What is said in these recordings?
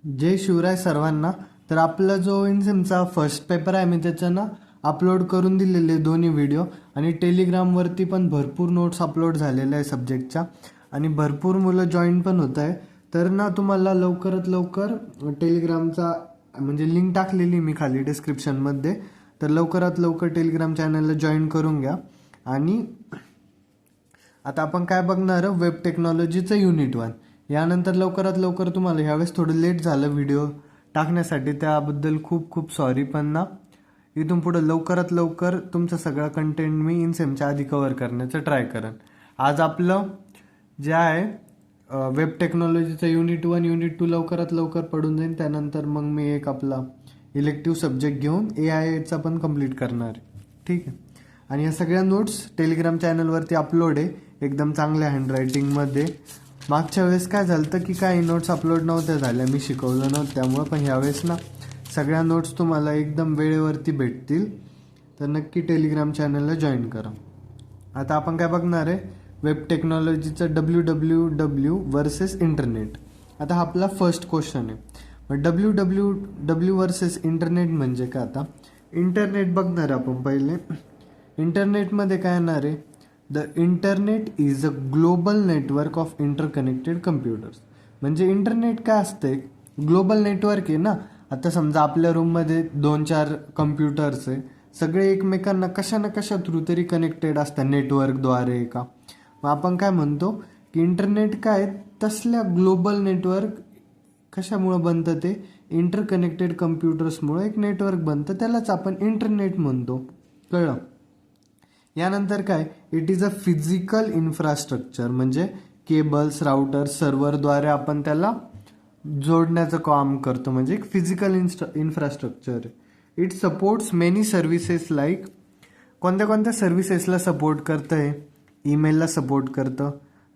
जय शिवराय सर्वांना. तर आपला जो इनसेमचा फर्स्ट पेपर आहे मी त्याचं ना अपलोड करून दिलेले दोन्ही व्हिडिओ आणि टेलिग्रामवरती पण भरपूर नोट्स अपलोड झालेल्या आहे सब्जेक्टच्या आणि भरपूर मुलं जॉईन पण होत आहे. तर ना तुम्हाला लवकरात लवकर टेलिग्रामचा म्हणजे लिंक टाकलेली मी खाली डिस्क्रिप्शनमध्ये, तर लवकरात लवकर टेलिग्राम चॅनलला जॉईन करून घ्या. आणि आता आपण काय बघणार, वेब टेक्नॉलॉजीचं युनिट 1. यानंतर लवकरात लवकर तुम्हाला ह्यावेळेस थोडं लेट झालं व्हिडिओ टाकण्यासाठी, त्याबद्दल खूप खूप सॉरी. पण ना इथून पुढं लवकरात लवकर तुमचं सगळं कंटेंट मी इनसेमच्या आधी कव्हर करण्याचं ट्राय करेन. आज आपलं जे आहे वेब टेक्नॉलॉजीचं युनिट 1 युनिट 2 लवकरात लवकर पडून जाईल. त्यानंतर मग मी एक आपला इलेक्टिव्ह सब्जेक्ट घेऊन AI चा पण कंप्लीट करणार आहे. ठीक आहे. आणि या सगळ्या नोट्स टेलिग्राम चॅनलवरती अपलोड आहे एकदम चांगल्या हँडरायटिंगमध्ये. मागच्या वेळेस काय झालं की काही नोट्स अपलोड नव्हत्या झाल्या, मी शिकवलं नव्हतं त्यामुळं. पण ह्यावेळेस ना सगळ्या नोट्स तुम्हाला एकदम वेळेवरती भेटतील, तर नक्की टेलिग्राम चॅनलला जॉईन करा. आता आपण काय बघणार आहे, वेब टेक्नॉलॉजीचं WWW वर्सेस इंटरनेट. आता हा आपला फर्स्ट क्वेश्चन आहे. मग WWW वर्सेस इंटरनेट म्हणजे काय? आता इंटरनेट बघणार आपण पहिले. इंटरनेटमध्ये काय येणार आहे, the internet is a global network of interconnected computers. म्हणजे इंटरनेट काय असते, ग्लोबल नेटवर्क आहे ना. आता समजा आपल्या रूममध्ये 2-4 कम्प्युटर्स आहे, सगळे एकमेकांना कशा ना कशा थ्रू तरी कनेक्टेड असतात नेटवर्कद्वारे का. मग आपण काय म्हणतो की इंटरनेट काय तसल्या ग्लोबल नेटवर्क कशामुळं बनतं, ते इंटरकनेक्टेड कम्प्युटर्समुळे एक नेटवर्क बनतं, त्यालाच आपण इंटरनेट म्हणतो. कळलं? यानंतर काय, it is a physical infrastructure, म्हणजे केबल्स राउटर्स सर्व्हरद्वारे आपण त्याला जोडण्याचं काम करतो, म्हणजे एक physical infrastructure. It supports many services like, कोणत्या कोणत्या सर्व्हिसेसला सपोर्ट करतं आहे, ईमेलला सपोर्ट करतं,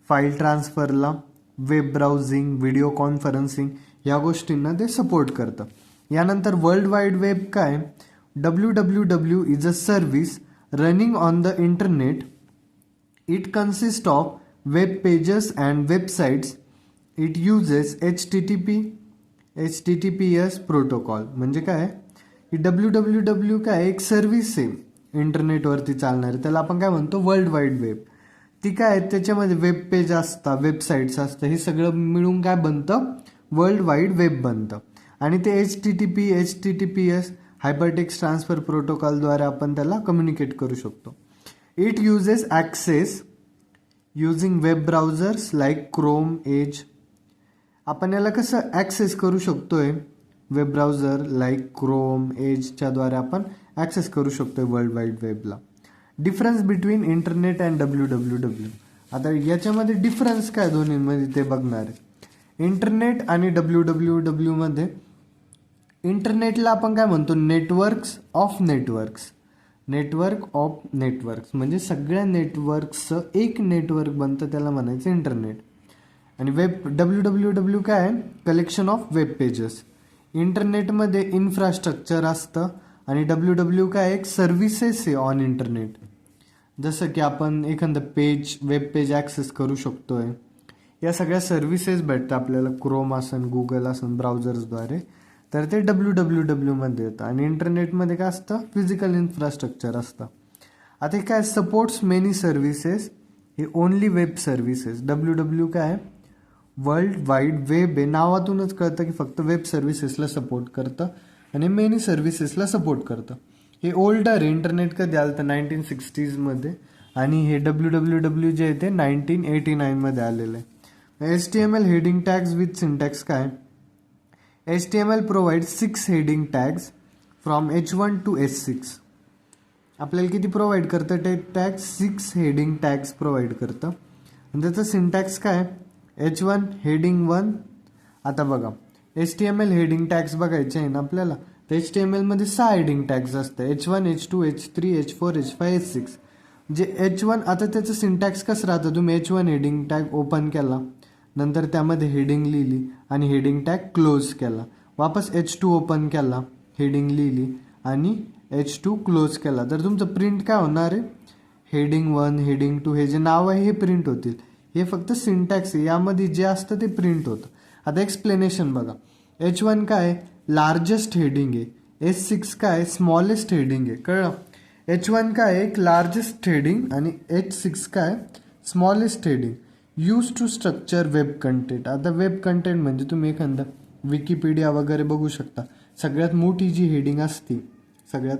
फाईल ट्रान्सफरला, वेब ब्राउझिंग, व्हिडिओ कॉन्फरन्सिंग या गोष्टींना ते सपोर्ट करतं. यानंतर वर्ल्ड वाईड वेब काय, WWW is a service running on the internet. It consists of web pages and websites. It uses HTTPS protocol. म्हणजे काय, WWW काय एक सर्व्हिस आहे इंटरनेटवरती चालणारी, त्याला आपण काय म्हणतो वर्ल्ड वाईड वेब. ती काय, त्याच्यामध्ये वेब पेज असतात, वेबसाईट्स असतात, हे सगळं मिळून काय बनतं, वर्ल्ड वाईड वेब बनतं. आणि ते HTTPS हायपरटेक्स्ट ट्रान्सफर प्रोटोकॉलद्वारे आपण त्याला कम्युनिकेट करू शकतो. It uses access using web browsers like Chrome, Edge. आपण याला कसं ॲक्सेस करू शकतोय, वेब ब्राउझर लाईक क्रोम, एजच्याद्वारे आपण ॲक्सेस करू शकतोय वर्ल्ड वाईड वेबला. Difference between internet and WWW. आता याच्यामध्ये डिफरन्स काय दोन्हीमध्ये ते बघणार आहे. इंटरनेट आणि WWW मध्ये इंटरनेटला आपण काय म्हणतो, networks of networks, network of networks, म्हणजे सगळ्या नेटवर्क्सचं एक नेटवर्क बनतं, त्याला म्हणायचं इंटरनेट. आणि WWW काय आहे, कलेक्शन ऑफ वेब पेजेस. इंटरनेटमध्ये इन्फ्रास्ट्रक्चर असतं आणि WWW काय एक सर्व्हिसेस आहे ऑन इंटरनेट. जसं की आपण एखादं पेज, वेब पेज ॲक्सेस करू शकतोय, या सगळ्या सर्व्हिसेस भेटतं आपल्याला, क्रोम असन, गुगल असन, ब्राउझर्सद्वारे. तर ते WWW मध्ये येतं. आणि इंटरनेटमध्ये काय असतं, फिजिकल इन्फ्रास्ट्रक्चर असतं. आता हे काय, सपोर्ट्स मेनी सर्व्हिसेस, हे ओनली वेब सर्व्हिसेस. WWW काय वर्ल्ड वाईड वेब आहे, नावातूनच कळतं की फक्त वेब सर्व्हिसेसला सपोर्ट करतं आणि मेनी सर्व्हिसेसला सपोर्ट करतं. हे ओल्डर आहे, इंटरनेट कधी आलं तर 1960s मध्ये, आणि हे WWW जे आहे ते 1989 मध्ये आलेलं आहे. HTML heading tags with syntax काय, HTML provides 6 heading tags from H1 to H6. आपल्याला किती प्रोव्हाइड करतं ते टॅग्स, 6 हेडिंग टॅग्स प्रोव्हाइड करतं. आणि त्याचं सिंटॅक्स काय, H1 हेडिंग 1. आता बघा, HTML हेडिंग टॅग्स बघायचे आहे ना आपल्याला, तर HTML मध्ये 6 हेडिंग टॅग्स असतात, H1, H2, H3, H4, H5, H6. जे H1, आता त्याचं सिंटॅक्स कसं राहतं, तुम्ही H1 हेडिंग टॅग ओपन केला, नंतर त्यामध्ये हेडिंग लिहिली आणि हेडिंग टॅग क्लोज केला, वापस H2 ओपन केला, हेडिंग लिहिली आणि H2 क्लोज केला, तर तुमचं प्रिंट काय होणार आहे, हेडिंग 1, हेडिंग 2, हे जे नाव आहे हे प्रिंट होतील. हे फक्त सिंटॅक्स आहे, यामध्ये जे असतं ते प्रिंट होतं. आता एक्सप्लेनेशन बघा, H1 काय लार्जेस्ट हेडिंग आहे, H6 काय स्मॉलेस्ट हेडिंग आहे. कळलं? H1 काय एक लार्जेस्ट हेडिंग आणि H6 काय smallest heading. Use to structure web content. आता वेब कंटेंट म्हणजे तुम्ही एखादा विकिपीडिया वगैरे बघू शकता. सगळ्यात मोठी जी हेडिंग असते सगळ्यात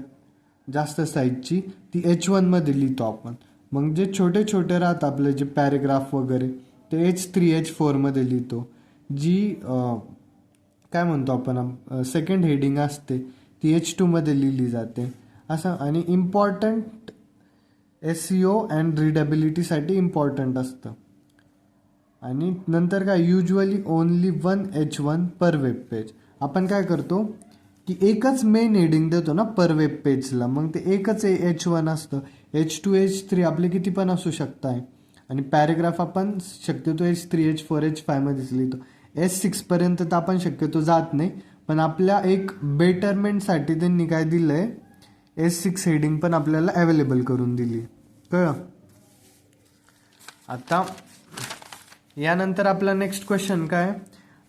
जास्त साईजची ती H1 मध्ये लिहितो आपण. मग जे छोटे छोटे राहतात आपले जे पॅरेग्राफ वगैरे ते H3 H4 मध्ये लिहितो. जी काय म्हणतो आपण सेकंड हेडिंग असते ती H2 मध्ये लिहिली जाते असं. आणि इम्पॉर्टंट SEO अँड रीडेबिलिटीसाठी इम्पॉर्टंट असतं. आणि नंतर काय युजली ओनली 1 H1 पर वेब पेज. आपण काय करतो की एकच मेन हेडिंग देतो ना पर वेब पेजला, मग ते एकच H1 असतं. H2 H3 आपले किती पण असू शकतात. आणि पॅरेग्राफ आपण शक्यतो H3 H4 H5 मध्येच लिहितो. H6 पर्यंत तर आपण शक्यतो जात नाही, पण आपल्या एक बेटरमेंटसाठी त्यांनी काय दिलंय H6 हेडिंग पण आपल्याला अवेलेबल करून दिली. कळलं? आता यानंतर आपला नेक्स्ट क्वेश्चन काय,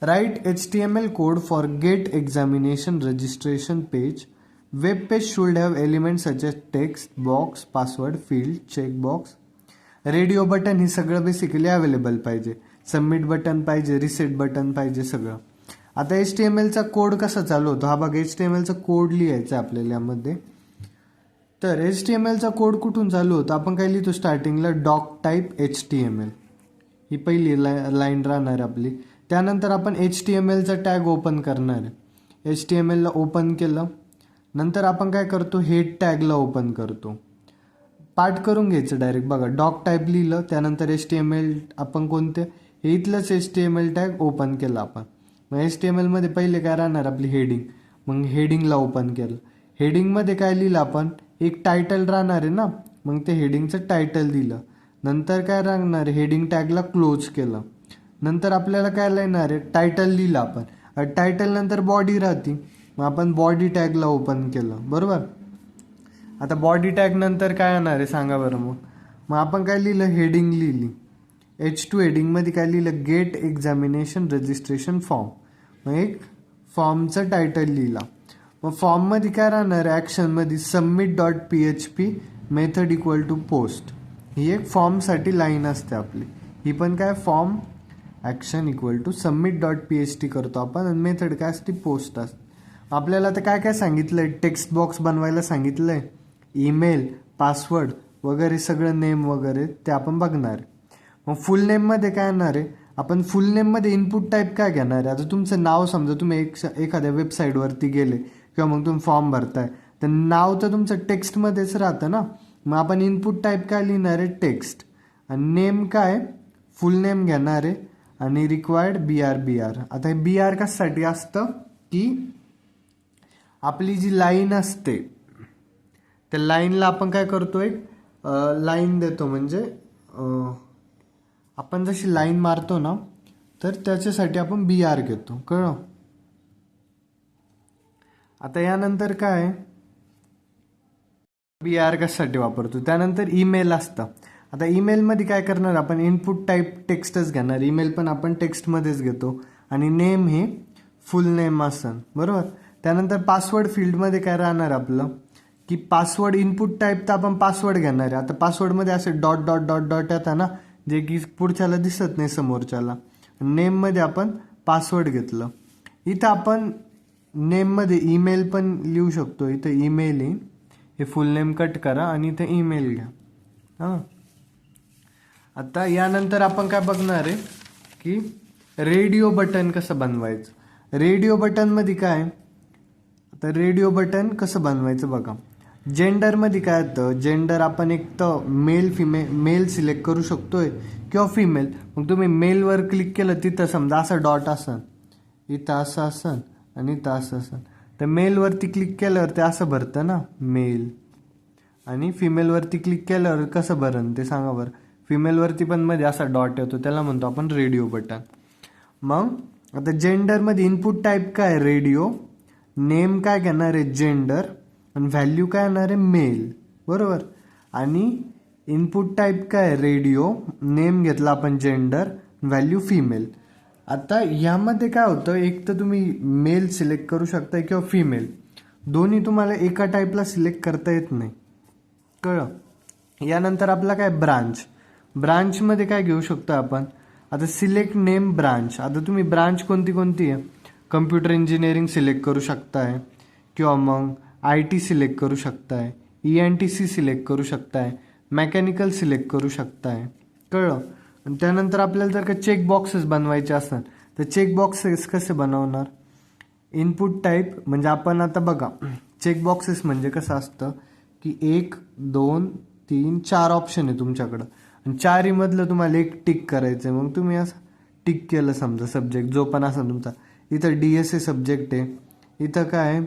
write HTML code for GATE examination registration page. Web page should have elements such as text box, password, field, check box, radio button. हे सगळं बेसिकली अवेलेबल पाहिजे. सबमिट बटन पाहिजे, रिसेट बटन पाहिजे, सगळं. आता HTMLचा code कसा चालू होतो हा बघा. HTMLचा कोड लिहायचा आपल्याला यामध्ये. तर HTMLचा कोड कुठून चालू होतो, आपण काय लिहितो स्टार्टिंगला डॉक टाईप HTML. ही पहिली लाईन राहणार आपली. त्यानंतर आपण HTMLचा टॅग ओपन करणार आहे. HTMLला ओपन केलं नंतर आपण काय करतो हेड टॅगला ओपन करतो. पाठ करून घ्यायचं डायरेक्ट. बघा डॉक टाईप लिहिलं त्यानंतर HTML आपण कोणते हे इथलंच HTML टॅग ओपन केलं आपण. मग HTML मध्ये पहिले काय राहणार आपली हेडिंग. मग हेडिंगला ओपन केलं. हेडिंगमध्ये काय लिहिलं आपण एक टायटल राहणार आहे ना, मग ते हेडिंगचं टायटल दिलं. नंतर काय राहणार हेडिंग टॅगला क्लोज केलं. नंतर आपल्याला काय लिहिणार आहे टायटल लिहिलं आपण. टायटल नंतर बॉडी राहते, मग आपण बॉडी टॅगला ओपन केलं. बरोबर. आता बॉडी टॅग नंतर काय येणार आहे सांगा बरं. मग आपण काय लिहिलं हेडिंग लिहिली. H2 हेडिंगमध्ये काय लिहिलं गेट एक्झामिनेशन रजिस्ट्रेशन फॉर्म. मग एक फॉर्मचं टायटल लिहिला. मग फॉर्ममध्ये काय राहणार ॲक्शनमध्ये submit .php method equal to post. ही एक फॉर्मसाठी लाईन असते आपली. ही पण काय form action equal to submit .php करतो आपण आणि मेथड काय असते पोस्ट असते. आपल्याला आता काय काय सांगितलंय टेक्स्ट बॉक्स बनवायला सांगितलंय, ईमेल, पासवर्ड वगैरे सगळं नेम वगैरे ते आपण बघणार. मग फुल नेममध्ये काय येणार आहे आपण फुल नेममध्ये इनपुट टाईप काय घेणार आहे. आता तुमचं नाव समजा तुम्ही एखाद्या वेबसाईटवरती गेले किंवा मग तुम्ही फॉर्म भरताय तर नाव तर तुमचं टेक्स्टमध्येच राहतं ना. मग आपण इनपुट टाईप काय लिहिणार आहे टेक्स्ट. आणि नेम काय फुल नेम घेणार आहे आणि रिक्वायर्ड BR. आता हे BR कशासाठी असतं की आपली जी लाईन असते त्या लाईनला आपण काय करतो एक लाईन देतो. म्हणजे आपण जशी लाईन मारतो ना तर त्याच्यासाठी आपण BR घेतो. कळलं. आता यानंतर काय BR कशासाठी वापरतो. त्यानंतर ईमेल असतं. आता ईमेलमध्ये काय करणार आपण इनपुट टाईप टेक्स्टच घेणार. ईमेल पण आपण टेक्स्टमध्येच घेतो आणि नेम हे फुल नेम असन. बरोबर. त्यानंतर पासवर्ड फील्डमध्ये काय राहणार आपलं की पासवर्ड इनपुट टाईप तर आपण पासवर्ड घेणार आहे. आता पासवर्डमध्ये असे डॉट डॉट डॉट डॉट येतात ना जे की पुढच्याला दिसत नाही समोरच्याला. नेममध्ये आपण पासवर्ड घेतलं. इथं आपण नेममध्ये ईमेल पण लिहू शकतो. इथं ईमेल येईल. हे फुल नेम कट करा आणि इथं ईमेल घ्या. हां. आता यानंतर आपण काय बघणार आहे की रेडिओ बटन कसं बनवायचं. रेडिओ बटनमध्ये काय तर रेडिओ बटन कसं बनवायचं बघा. जेंडरमध्ये काय येतं जेंडर आपण एक तर मेल सिलेक्ट करू शकतोय किंवा फिमेल. मग तुम्ही मेलवर क्लिक केलं तिथं समजा असं डॉट असन, इथं असं असन आणि इथं असं असन. तर मेलवरती क्लिक केल्यावर ते असं भरतं ना मेल. आणि फिमेलवरती क्लिक केल्यावर कसं भरण ते सांगा बरं. फिमेलवरती पण मध्ये असा डॉट येतो त्याला म्हणतो आपण रेडिओ बटन. मग आता जेंडरमध्ये इनपुट टाईप काय रेडिओ, नेम काय घेणार आहे जेंडर आणि व्हॅल्यू काय येणार आहे मेल. बरोबर. आणि इनपुट टाईप काय रेडिओ, नेम घेतला आपण जेंडर, व्हॅल्यू फिमेल. आता यामध्ये काय होतं, एक तर तुम्ही मेल सिलेक्ट करू शकताय किंवा फिमेल, दोन्ही तुम्हाला एका टाईपला सिलेक्ट करता येत नाही, कळलं. यानंतर आपला काय ब्रांचमध्ये काय घेऊ शकतो आपण, आता सिलेक्ट नेम ब्रांच. आता तुम्ही ब्रांच कोणती कोणती आहे, कम्प्युटर इंजिनिअरिंग सिलेक्ट करू शकताय किंवा मग IT सिलेक्ट करू शकताय, ENTC सिलेक्ट करू शकताय, मेकॅनिकल सिलेक्ट करू शकताय, कळलं. आणि त्यानंतर आपल्याला जर का चेक बॉक्सेस बनवायचे असतात तर चेक बॉक्सेस कसे बनवणार, इनपुट टाईप. म्हणजे आपण आता बघा चेक बॉक्सेस म्हणजे कसं असतं की 1 2 3 4 ऑप्शन आहे तुमच्याकडं आणि चारीमधलं तुम्हाला एक टिक करायचं आहे. मग तुम्ही असं टिक केलं समजा सब्जेक्ट जो पण असेल तुमचा, इथं DSA सब्जेक्ट आहे, इथं काय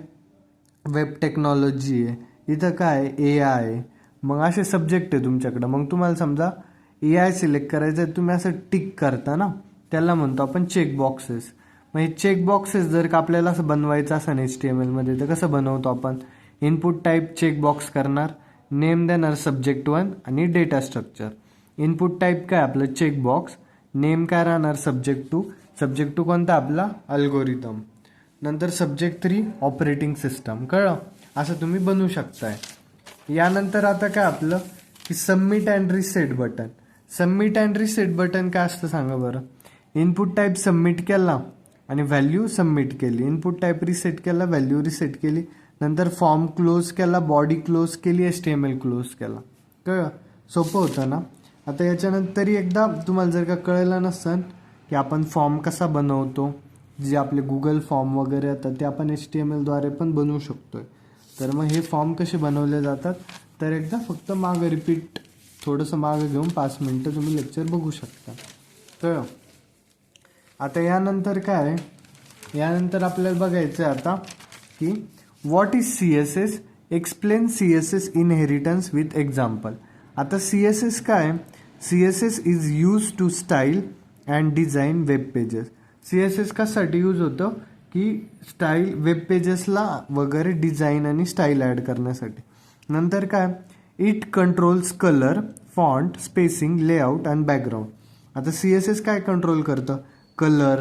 वेब टेक्नॉलॉजी आहे, इथं काय AI आहे. मग असे सब्जेक्ट आहे तुमच्याकडं. मग तुम्हाला समजा AI सिलेक्ट करायचं आहे, तुम्ही असं टिक करता ना, त्याला म्हणतो आपण चेक बॉक्सेस. मग हे चेक बॉक्सेस जर का आपल्याला असं बनवायचं असेल HTML मध्ये तर कसं बनवतो आपण, इनपुट टाईप चेक बॉक्स करणार, नेम देणार subject1 आणि डेटा स्ट्रक्चर. इनपुट टाईप काय आपलं चेक बॉक्स, नेम काय राहणार subject2 कोणता आपला अल्गोरिदम, नंतर subject3 ऑपरेटिंग सिस्टम, कळलं. असं तुम्ही बनवू शकताय. यानंतर आता काय आपलं की सबमिट अँड रिसेट बटन काय असतं सांगा बरं. इनपुट टाईप सबमिट केला आणि व्हॅल्यू सबमिट केली, इनपुट टाईप रिसेट केला, व्हॅल्यू रिसेट केली, नंतर फॉर्म क्लोज केला, बॉडी क्लोज केली, HTML क्लोज केला, कळलं. सोपं होतं ना. आता याच्यानंतर एकदा तुम्हाला जर का कळलं नसेल की आपण फॉर्म कसा बनवतो, जे आपले गुगल फॉर्म वगैरे येतात ते आपण HTML द्वारे पण बनवू शकतोय. तर मग हे फॉर्म कसे बनवले जातात तर एकदा फक्त मागं रिपीट थोडंसं मागं घेऊन 5 मिनटं तुम्ही लेक्चर बघू शकता, कळलं. आता यानंतर काय, यानंतर आपल्याला बघायचं आहे आता की what is CSS, explain CSS inheritance with example. आता CSS काय, CSS is use to style and design web pages. CSS कशासाठी यूज होतं की स्टाईल वेब पेजेसला वगैरे डिझाईन आणि स्टाईल ॲड करण्यासाठी. नंतर काय, it controls colour, font, spacing, layout and background. आता CSS काय कंट्रोल करतं, कलर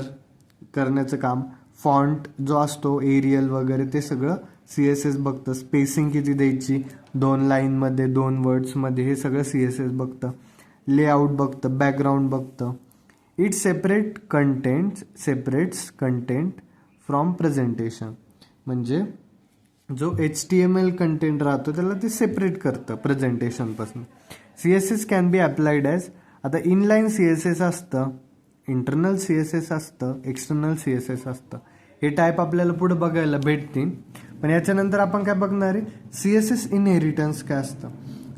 करण्याचं काम, फॉन्ट जो असतो एरियल वगैरे ते सगळं CSS बघतं, स्पेसिंग किती द्यायची 2 लाईनमध्ये 2 वर्ड्समध्ये हे सगळं CSS बघतं, लेआउट बघतं, बॅकग्राऊंड बघतं. It separates content from presentation. म्हणजे जो HTML कंटेंट राहतो त्याला ते सेपरेट करतं प्रेझेंटेशनपासून. CSS can be applied as, आता इनलाईन CSS असतं, इंटरनल CSS असतं, एक्सटर्नल CSS असतं. हे टाईप आपल्याला पुढे बघायला भेटतील. पण याच्यानंतर आपण काय बघणार आहे, CSS इनहेरिटन्स काय असतं.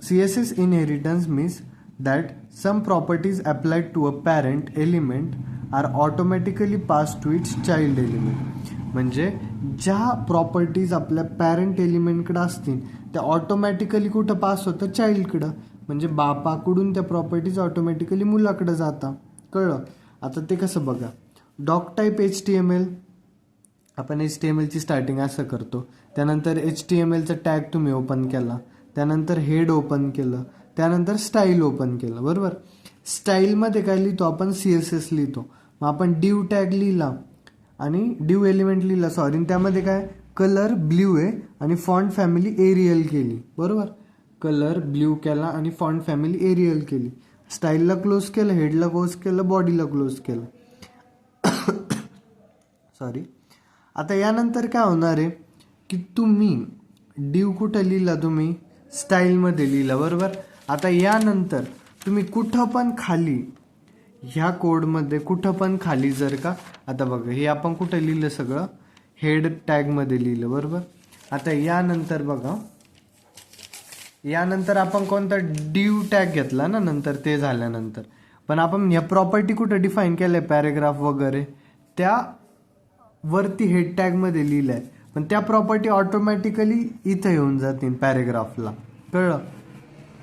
CSS inheritance means that some properties applied to a parent element are automatically pass to its child element. म्हणजे ज्या प्रॉपर्टीज आपल्या पॅरेंट एलिमेंटकडे असतील त्या ऑटोमॅटिकली कुठं पास होतं, चाइल्डकडं. म्हणजे बापाकडून त्या प्रॉपर्टीज ऑटोमॅटिकली मुलाकडं जातात, कळलं. आता ते कसं बघा, डॉक टाईप HTML, आपण HTMLची स्टार्टिंग असं करतो, त्यानंतर HTMLचा टॅग तुम्ही ओपन केला, त्यानंतर हेड ओपन केलं, त्यानंतर स्टाईल ओपन केलं, बरोबर. स्टाईलमध्ये काय लिहितो आपण, CSS लिहितो. मग आपण डिव टॅग लिहिला आणि डिव एलिमेंट लिहिला, सॉरी, त्यामध्ये काय कलर ब्ल्यू आहे आणि फॉन्ट फॅमिली एरियल केली, बरोबर. कलर ब्ल्यू केला आणि फॉन्ट फॅमिली एरियल केली, स्टाईलला क्लोज केलं, हेडला क्लोज केलं, बॉडीला क्लोज केलं, सॉरी. आता यानंतर काय होणार आहे की तुम्ही डिव कुठं लिहिला, तुम्ही स्टाईलमध्ये लिहिला, बरोबर. आता यानंतर तुम्ही कुठं पण खाली ह्या कोडमध्ये कुठं पण खाली जर का, आता बघा हे आपण कुठं लिहिलं, सगळं हेड टॅगमध्ये लिहिलं, बरोबर. आता यानंतर बघा, यानंतर आपण कोणता डिव टॅग घेतला ना नंतर, ते झाल्यानंतर पण आपण ह्या प्रॉपर्टी कुठं डिफाईन केलंय, पॅरेग्राफ वगैरे त्या वरती हेड टॅगमध्ये लिहिलंय, पण त्या प्रॉपर्टी ऑटोमॅटिकली इथं येऊन जातील पॅरेग्राफला, कळलं.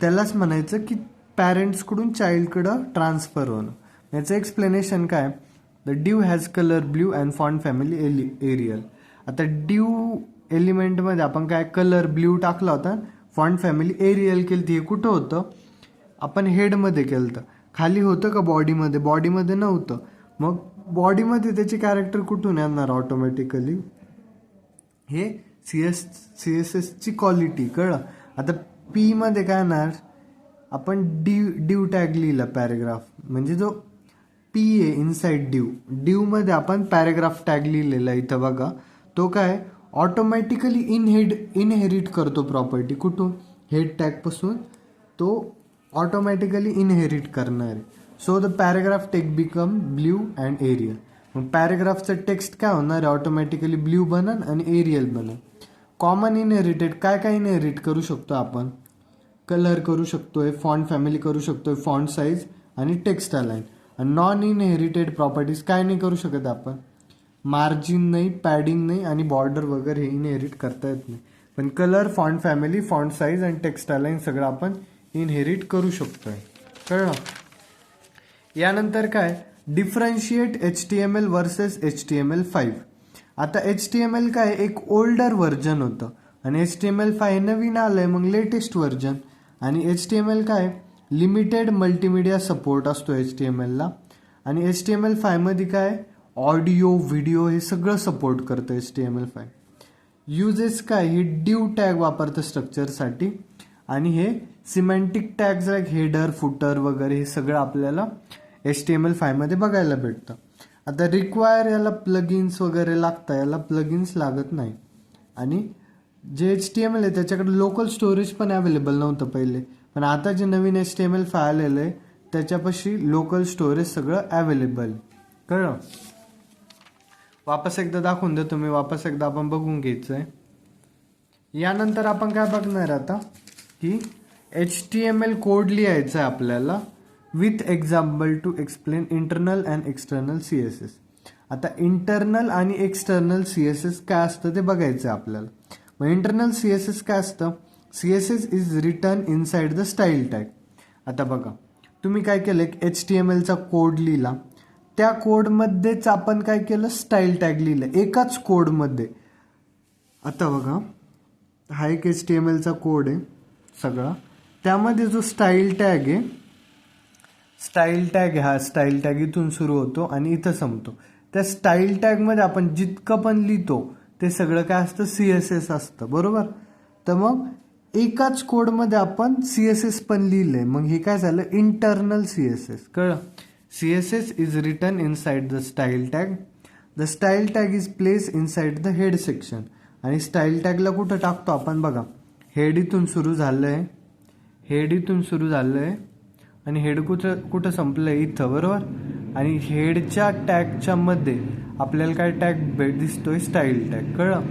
त्यालाच म्हणायचं की पॅरेंट्सकडून चाइल्डकडं ट्रान्सफर होणं. याचं एक्सप्लेनेशन काय, the div has colour blue and font family Arial. आता डिव एलिमेंटमध्ये आपण काय कलर ब्ल्यू टाकला होता, फॉन्ट फॅमिली एरियल केली, हे कुठं होतं, आपण हेडमध्ये केलं होतं. खाली होतं का बॉडीमध्ये, बॉडीमध्ये नव्हतं. मग बॉडीमध्ये त्याची कॅरेक्टर कुठून येणार ऑटोमॅटिकली, हे सी एस एसची क्वालिटी कळलं. आता पी मध्ये काय येणार, आपण डिव टॅग लिहिला पॅरेग्राफ, म्हणजे जो पी आहे इनसाइड डिव मध्ये आपण पॅरेग्राफ टॅग लिहिलेला इथं बघा, तो काय ऑटोमॅटिकली इनहेरिट करतो प्रॉपर्टी कुठून, हेड टॅग पासून तो ऑटोमॅटिकली इनहेरिट करणार आहे. So the paragraph take become blue and Arial. मग पॅरेग्राफचं टेक्स्ट काय होणार आहे, ऑटोमॅटिकली ब्ल्यू बनन आणि एरियल बनन. कॉमन इनहेरिटेड काय काय इनहेरिट करू शकतो आपण, कलर करू शकतोय, फॉन्ट फॅमिली करू शकतोय, फॉन्ट साईज आणि टेक्स्ट अलाइन. आणि नॉन इनहेरिटेड प्रॉपर्टीज काय नाही करू शकत आपण, मार्जिन नाही, पॅडिंग नाही आणि बॉर्डर वगैरे हे इनहेरिट करता येत नाही. पण colour, font family, font size आणि टेक्स्ट अलाइन सगळं आपण इनहेरिट करू शकतोय. कळलं. यानंतर काय, डिफरन्शिएट HTML वर्सेस HTML5. आता HTML काय एक ओल्डर व्हर्जन होतं आणि HTML5 नवीन आलंय, मग लेटेस्ट व्हर्जन. आणि HTML काय लिमिटेड मल्टीमीडिया सपोर्ट असतो HTML ला. आणि HTML5 मध्ये काय ऑडिओ, व्हिडिओ हे सगळं सपोर्ट करतं HTML5. युजेस काय, हे डिव टॅग वापरतं स्ट्रक्चरसाठी आणि हे semantic tags like header, footer वगैरे हे सगळं आपल्याला HTML5 मध्ये बघायला भेटतं. आता रिक्वायर याला प्लगिन्स वगैरे लागतं, याला प्लगिन्स लागत नाही. आणि जे HTML आहे त्याच्याकडे लोकल स्टोरेज पण अवेलेबल नव्हतं पहिले, पण आता जे नवीन HTML5 आलेलं आहे त्याच्यापाशी लोकल स्टोरेज सगळं अवेलेबल. कळलं. वापस एकदा दाखवून दे तुम्ही, वापस एकदा आपण बघून घ्यायचंय. यानंतर आपण काय बघणार आता की HTML कोड लिहायचा आहे आपल्याला with example to explain internal and external CSS. आता इंटरनल आणि एक्सटर्नल CSS काय असतं ते बघायचं आहे आपल्याला. मग इंटरनल CSS काय असतं, CSS is return inside the style tag. आता बघा तुम्ही काय केलं, HTMLचा कोड लिहिला, त्या कोडमध्येच आपण काय केलं, स्टाईल टॅग लिहिलं एकाच कोडमध्ये. आता बघा हा एक HTMLचा कोड आहे सगळा, त्यामध्ये जो स्टाईल टॅग आहे, हा स्टाईल टॅग इथून सुरू होतो आणि इथं संपतो. त्या स्टाईल टॅगमध्ये आपण जितकं पण लिहितो ते सगळं काय असतं, CSS असतं, बरोबर. तर मग एकाच कोडमध्ये आपण CSS पण लिहिलंय, मग हे काय झालं, इंटरनल CSS. कळलं. CSS is written inside the style tag. The style tag is placed inside the head section. आणि स्टाईल टॅगला कुठं टाकतो आपण बघा, हेड इथून सुरू झालंय, आणि हेड कुठं संपलंय, इथं, बरोबर. आणि हेडच्या टॅगच्या मध्ये आपल्याला काय टॅग दिसतोय, स्टाईल टॅग. कळलं.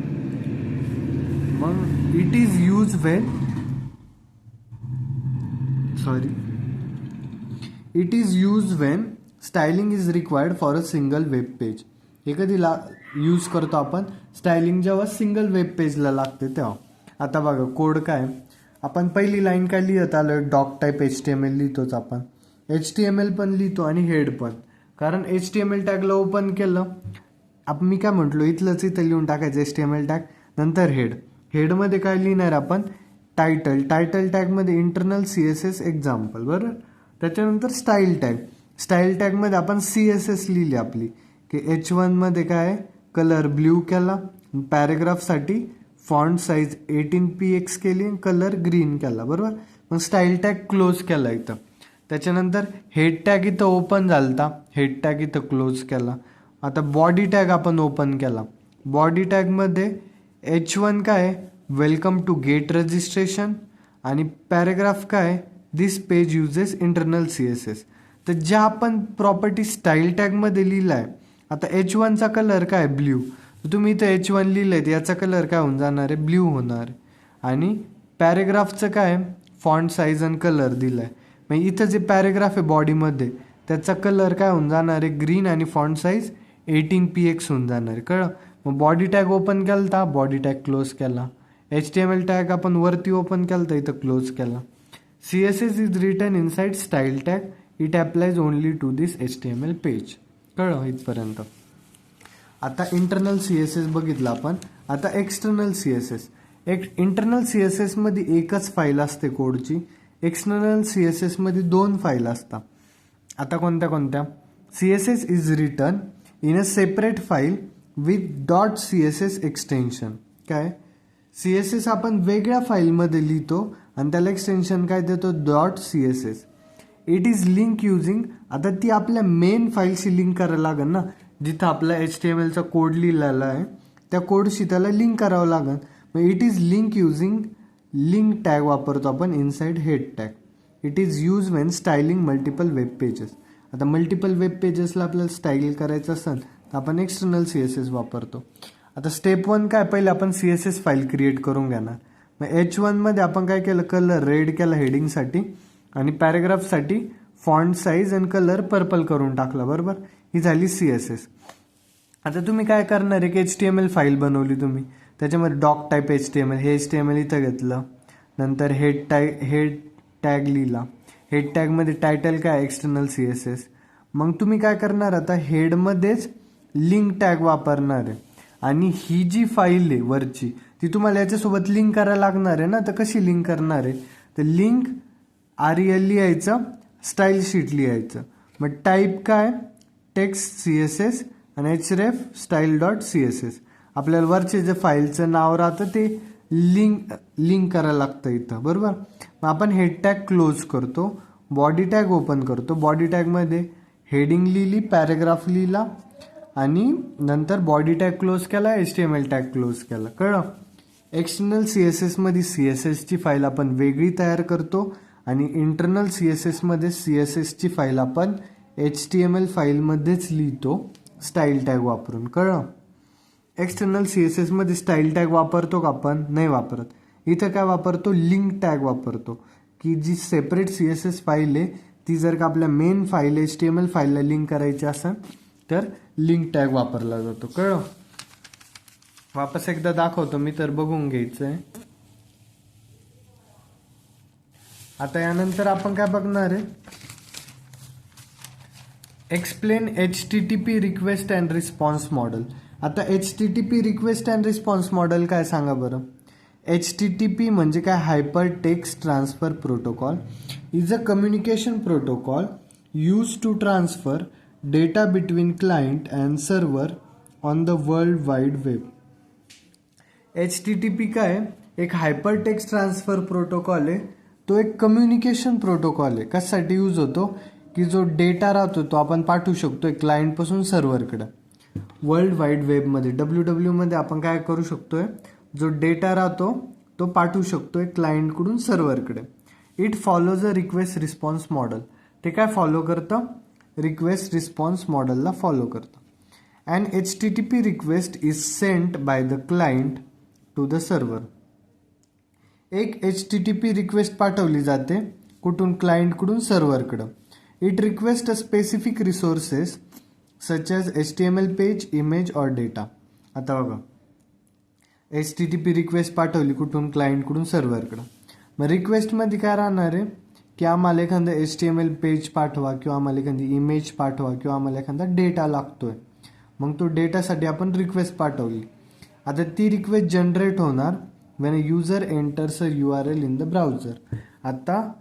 मग it is use Wien styling is required for a single web page. हे कधी यूज करतो आपण, स्टायलिंग जेव्हा सिंगल वेब पेजला लागते तेव्हा. आता बघा कोड काय, आपण पहिली लाईन काय लिहित आलो, डॉक टाईप HTML लिहितोच आपण, HTML पण लिहितो आणि हेड पण. कारण HTML टॅगला ओपन केलं, आपण मी काय म्हटलो, इथं लिहून टाकायचं HTML टॅग, नंतर हेडमध्ये काय लिहिणार आपण, टायटल टॅगमध्ये इंटरनल CSS एक्झाम्पल, बरोबर. त्याच्यानंतर स्टाईल टॅगमध्ये आपण CSS लिहिली आपली, की H1 मध्ये काय कलर ब्ल्यू केला, पॅरेग्राफसाठी फॉन्ट साईज 18px केली, कलर ग्रीन केला, बरोबर. मग स्टाईल टॅग क्लोज केला इथं. त्याच्यानंतर हेड टॅग इथं ओपन झालता, हेड टॅग इथं क्लोज केला. आता बॉडी टॅग आपण ओपन केला, बॉडी टॅगमध्ये H1 काय वेलकम टू गेट रजिस्ट्रेशन आणि पॅरेग्राफ काय दिस पेज युजेस इंटरनल CSS. तर ज्या आपण प्रॉपर्टी स्टाईल टॅगमध्ये लिहिलाय, आता H1चा कलर काय ब्ल्यू, तुम्ही इथं H1 लिहिलंय याचा कलर काय होऊन जाणार आहे, ब्ल्यू होणार. आणि पॅरेग्राफचं काय फॉन्ट साईज आणि कलर दिलाय, मग इथं जे पॅरेग्राफ आहे बॉडीमध्ये त्याचा कलर काय होऊन जाणार आहे, ग्रीन, आणि फॉन्ट साईज 18px होऊन जाणार आहे. कळलं. मग बॉडी टॅग ओपन केला, बॉडी टॅग क्लोज केला. HTML टॅग आपण वरती ओपन केला, इथं क्लोज केला. CSS is written inside style tag, it applies only to this HTML page. कळलं इथपर्यंत. आता इंटरनल CSS बघितलं आपण. आता एक्सटर्नल CSS. इंटरनल CSS मध्ये एकच फाईल असते कोडची, एक्सटर्नल CSS मध्ये 2 फाईल असतात. आता कोणत्या, CSS is written in a separate file with .css extension. काय CSS आपण वेगळ्या फाईलमध्ये लिहितो आणि त्याला एक्सटेन्शन काय देतो .css. It is link using, आता ती आपल्या मेन फाईलशी लिंक करायला लागेल ना, जिथं आपला HTMLचा कोड लिहिलेला आहे त्या कोडशी त्याला लिंक करावं लागेल. मग it is link using link tag वापरतो आपण inside head tag. It is use Wien styling multiple web pages. आता मल्टिपल वेब पेजेसला आपल्याला स्टाईल करायचं असेल तर आपण एक्सटर्नल CSS वापरतो. आता स्टेप 1 काय, पहिले आपण CSS फाईल क्रिएट करून घेणार. मग H1 मध्ये आपण काय केलं, कलर रेड केला हेडिंगसाठी आणि पॅराग्राफसाठी फॉन्ट साईज आणि कलर पर्पल करून टाकला. बरोबर, ही झाली CSS. आता तुम्ही काय करणार, एक HTML फाईल बनवली तुम्ही, त्याच्यामध्ये डॉक टाईप HTML, हे HTML इथं घेतलं, नंतर हेड टॅग लिहिला, हेड टॅगमध्ये टायटल काय एक्सटर्नल CSS. मग तुम्ही काय करणार, आता हेडमध्येच लिंक टॅग वापरणार आहे आणि ही जी फाईल आहे वरची ती तुम्हाला याच्यासोबत लिंक करायला लागणार आहे ना. तर कशी लिंक करणार आहे, तर लिंक REL लिहायचं, स्टाईल शीट लिहायचं. मग टाईप काय, टेक्स्ट CSS आणि href style.css. आपल्याला वरचे जे फाईलचं नाव राहतं ते लिंक करायला लागतं इथं. बरोबर, मग आपण हेड टॅग क्लोज करतो, बॉडी टॅग ओपन करतो. बॉडी टॅगमध्ये हेडिंग लिहिली, पॅराग्राफ लिहिला आणि नंतर बॉडी टॅग क्लोज केला, HTML टॅग क्लोज केला. कळलं. एक्सटर्नल CSS मध्ये CSS ची फाईल आपण वेगळी तयार करतो आणि इंटरनल CSS मध्ये CSS ची फाईल आपण HTML फाईलमध्येच लिहितो स्टाईल टॅग वापरून. कळलं. एक्सटर्नल CSS मध्ये स्टाईल टॅग वापरतो का आपण, नाही वापरत. इथं काय वापरतो, लिंक टॅग वापरतो, की जी सेपरेट CSS फाईल आहे ती जर का आपल्या मेन फाईल HTML फाईलला लिंक करायची असेल तर लिंक टॅग वापरला जातो. कळलं. वापस एकदा दाखवतो मी, तर बघून घ्यायचं आहे. आता यानंतर आपण काय बघणार आहे, explain HTTP request and response model. आता HTTP request and response model काय सांगा बरं. HTTP म्हणजे काय, hyper text transfer protocol is a communication protocol use to transfer data between client and server on the world wide web. HTTP काय, एक hyper text transfer protocol आहे. तो एक कम्युनिकेशन प्रोटोकॉल आहे. कशासाठी यूज होतो, की जो डेटा राहतो तो आपण पाठवू शकतो क्लायंटपासून सर्व्हरकडे. वर्ल्ड वाईड वेबमध्ये WWW मध्ये आपण काय करू शकतोय, जो डेटा राहतो तो पाठवू शकतोय क्लायंटकडून सर्व्हरकडे. It follows a request response model. ते काय फॉलो करतं, रिक्वेस्ट रिस्पॉन्स मॉडेलला फॉलो करतं. And HTTP request is sent by the client to the server. एक HTTP रिक्वेस्ट पाठवली जाते कुठून, क्लायंटकडून सर्व्हरकडं. It request a specific resources such as HTML page, image और डेटा. आता बघा, HTTP रिक्वेस्ट पाठवली कुठून, क्लायंटकडून सर्व्हरकडं. मग रिक्वेस्टमध्ये काय राहणार आहे, की आम्हाला एखादं HTML पेज पाठवा किंवा आम्हाला एखादी इमेज पाठवा किंवा आम्हाला एखादा डेटा लागतोय. मग तो डेटासाठी आपण रिक्वेस्ट पाठवली. आता ती रिक्वेस्ट जनरेट होणार when a user enters a URL in the browser. आता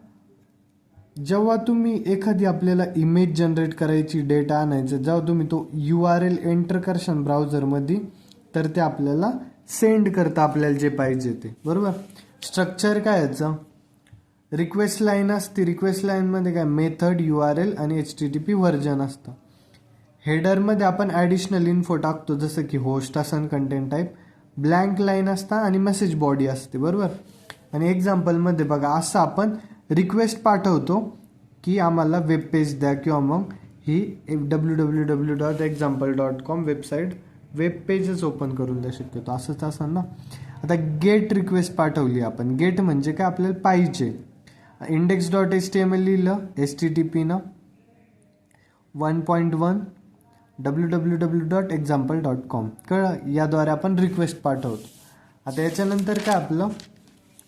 जेव्हा तुम्ही एखादी आपल्याला इमेज जनरेट करायची, डेटा आणायचा, जेव्हा तुम्ही तो URL एंटर करशाल ब्राउझरमध्ये तर ते आपल्याला सेंड करतं आपल्याला जे पाहिजे ते. बरोबर. स्ट्रक्चर काय याचं, रिक्वेस्ट लाईन असते, रिक्वेस्ट लाईनमध्ये काय मेथड, URL आणि HTTP व्हर्जन असतं. हेडरमध्ये आपण ॲडिशनल इन्फो टाकतो, जसं की होस्ट असन, कंटेंट टाईप, ब्लँक लाईन असता आणि मेसेज बॉडी असते. बरोबर. आणि एक्झाम्पलमध्ये बघा, असं आपण रिक्वेस्ट पाठवतो की आम्हाला वेब पेज द्या किंवा मग ही www.example.com वेबसाईट वेब पेजच ओपन करून द्या शक्यतो, असंच असं ना. आता गेट रिक्वेस्ट पाठवली आपण. गेट म्हणजे काय, आपल्याला पाहिजे. index.html लिहिलं HTTPनं 1.1 www.example.com. कळलं. याद्वारे आपण रिक्वेस्ट पाठवतो. आता याच्यानंतर काय आपलं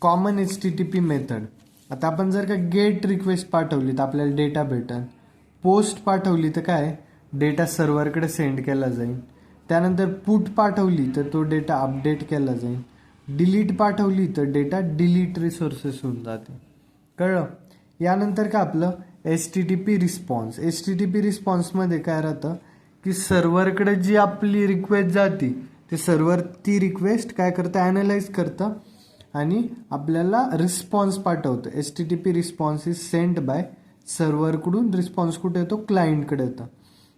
कॉमन HTTP मेथड. आता आपण जर का गेट रिक्वेस्ट पाठवली तर आपल्याला डेटा भेटेल. पोस्ट पाठवली तर काय, डेटा सर्व्हरकडे सेंड केला जाईल. त्यानंतर पुट पाठवली तर तो डेटा अपडेट केला जाईल. डिलीट पाठवली तर डेटा डिलीट रिसोर्सेस होऊन जाते. कळलं. यानंतर काय आपलं HTTP रिस्पॉन्स. HTTP रिस्पॉन्समध्ये काय राहतं, की सर्व्हरकडे जी आपली रिक्वेस्ट जाते ते सर्व्हर ती रिक्वेस्ट काय करतं, ॲनालाइज करतं आणि आपल्याला रिस्पॉन्स पाठवतं. HTTP response is sent by सर्व्हरकडून. रिस्पॉन्स कुठे येतो, क्लायंटकडे येतं.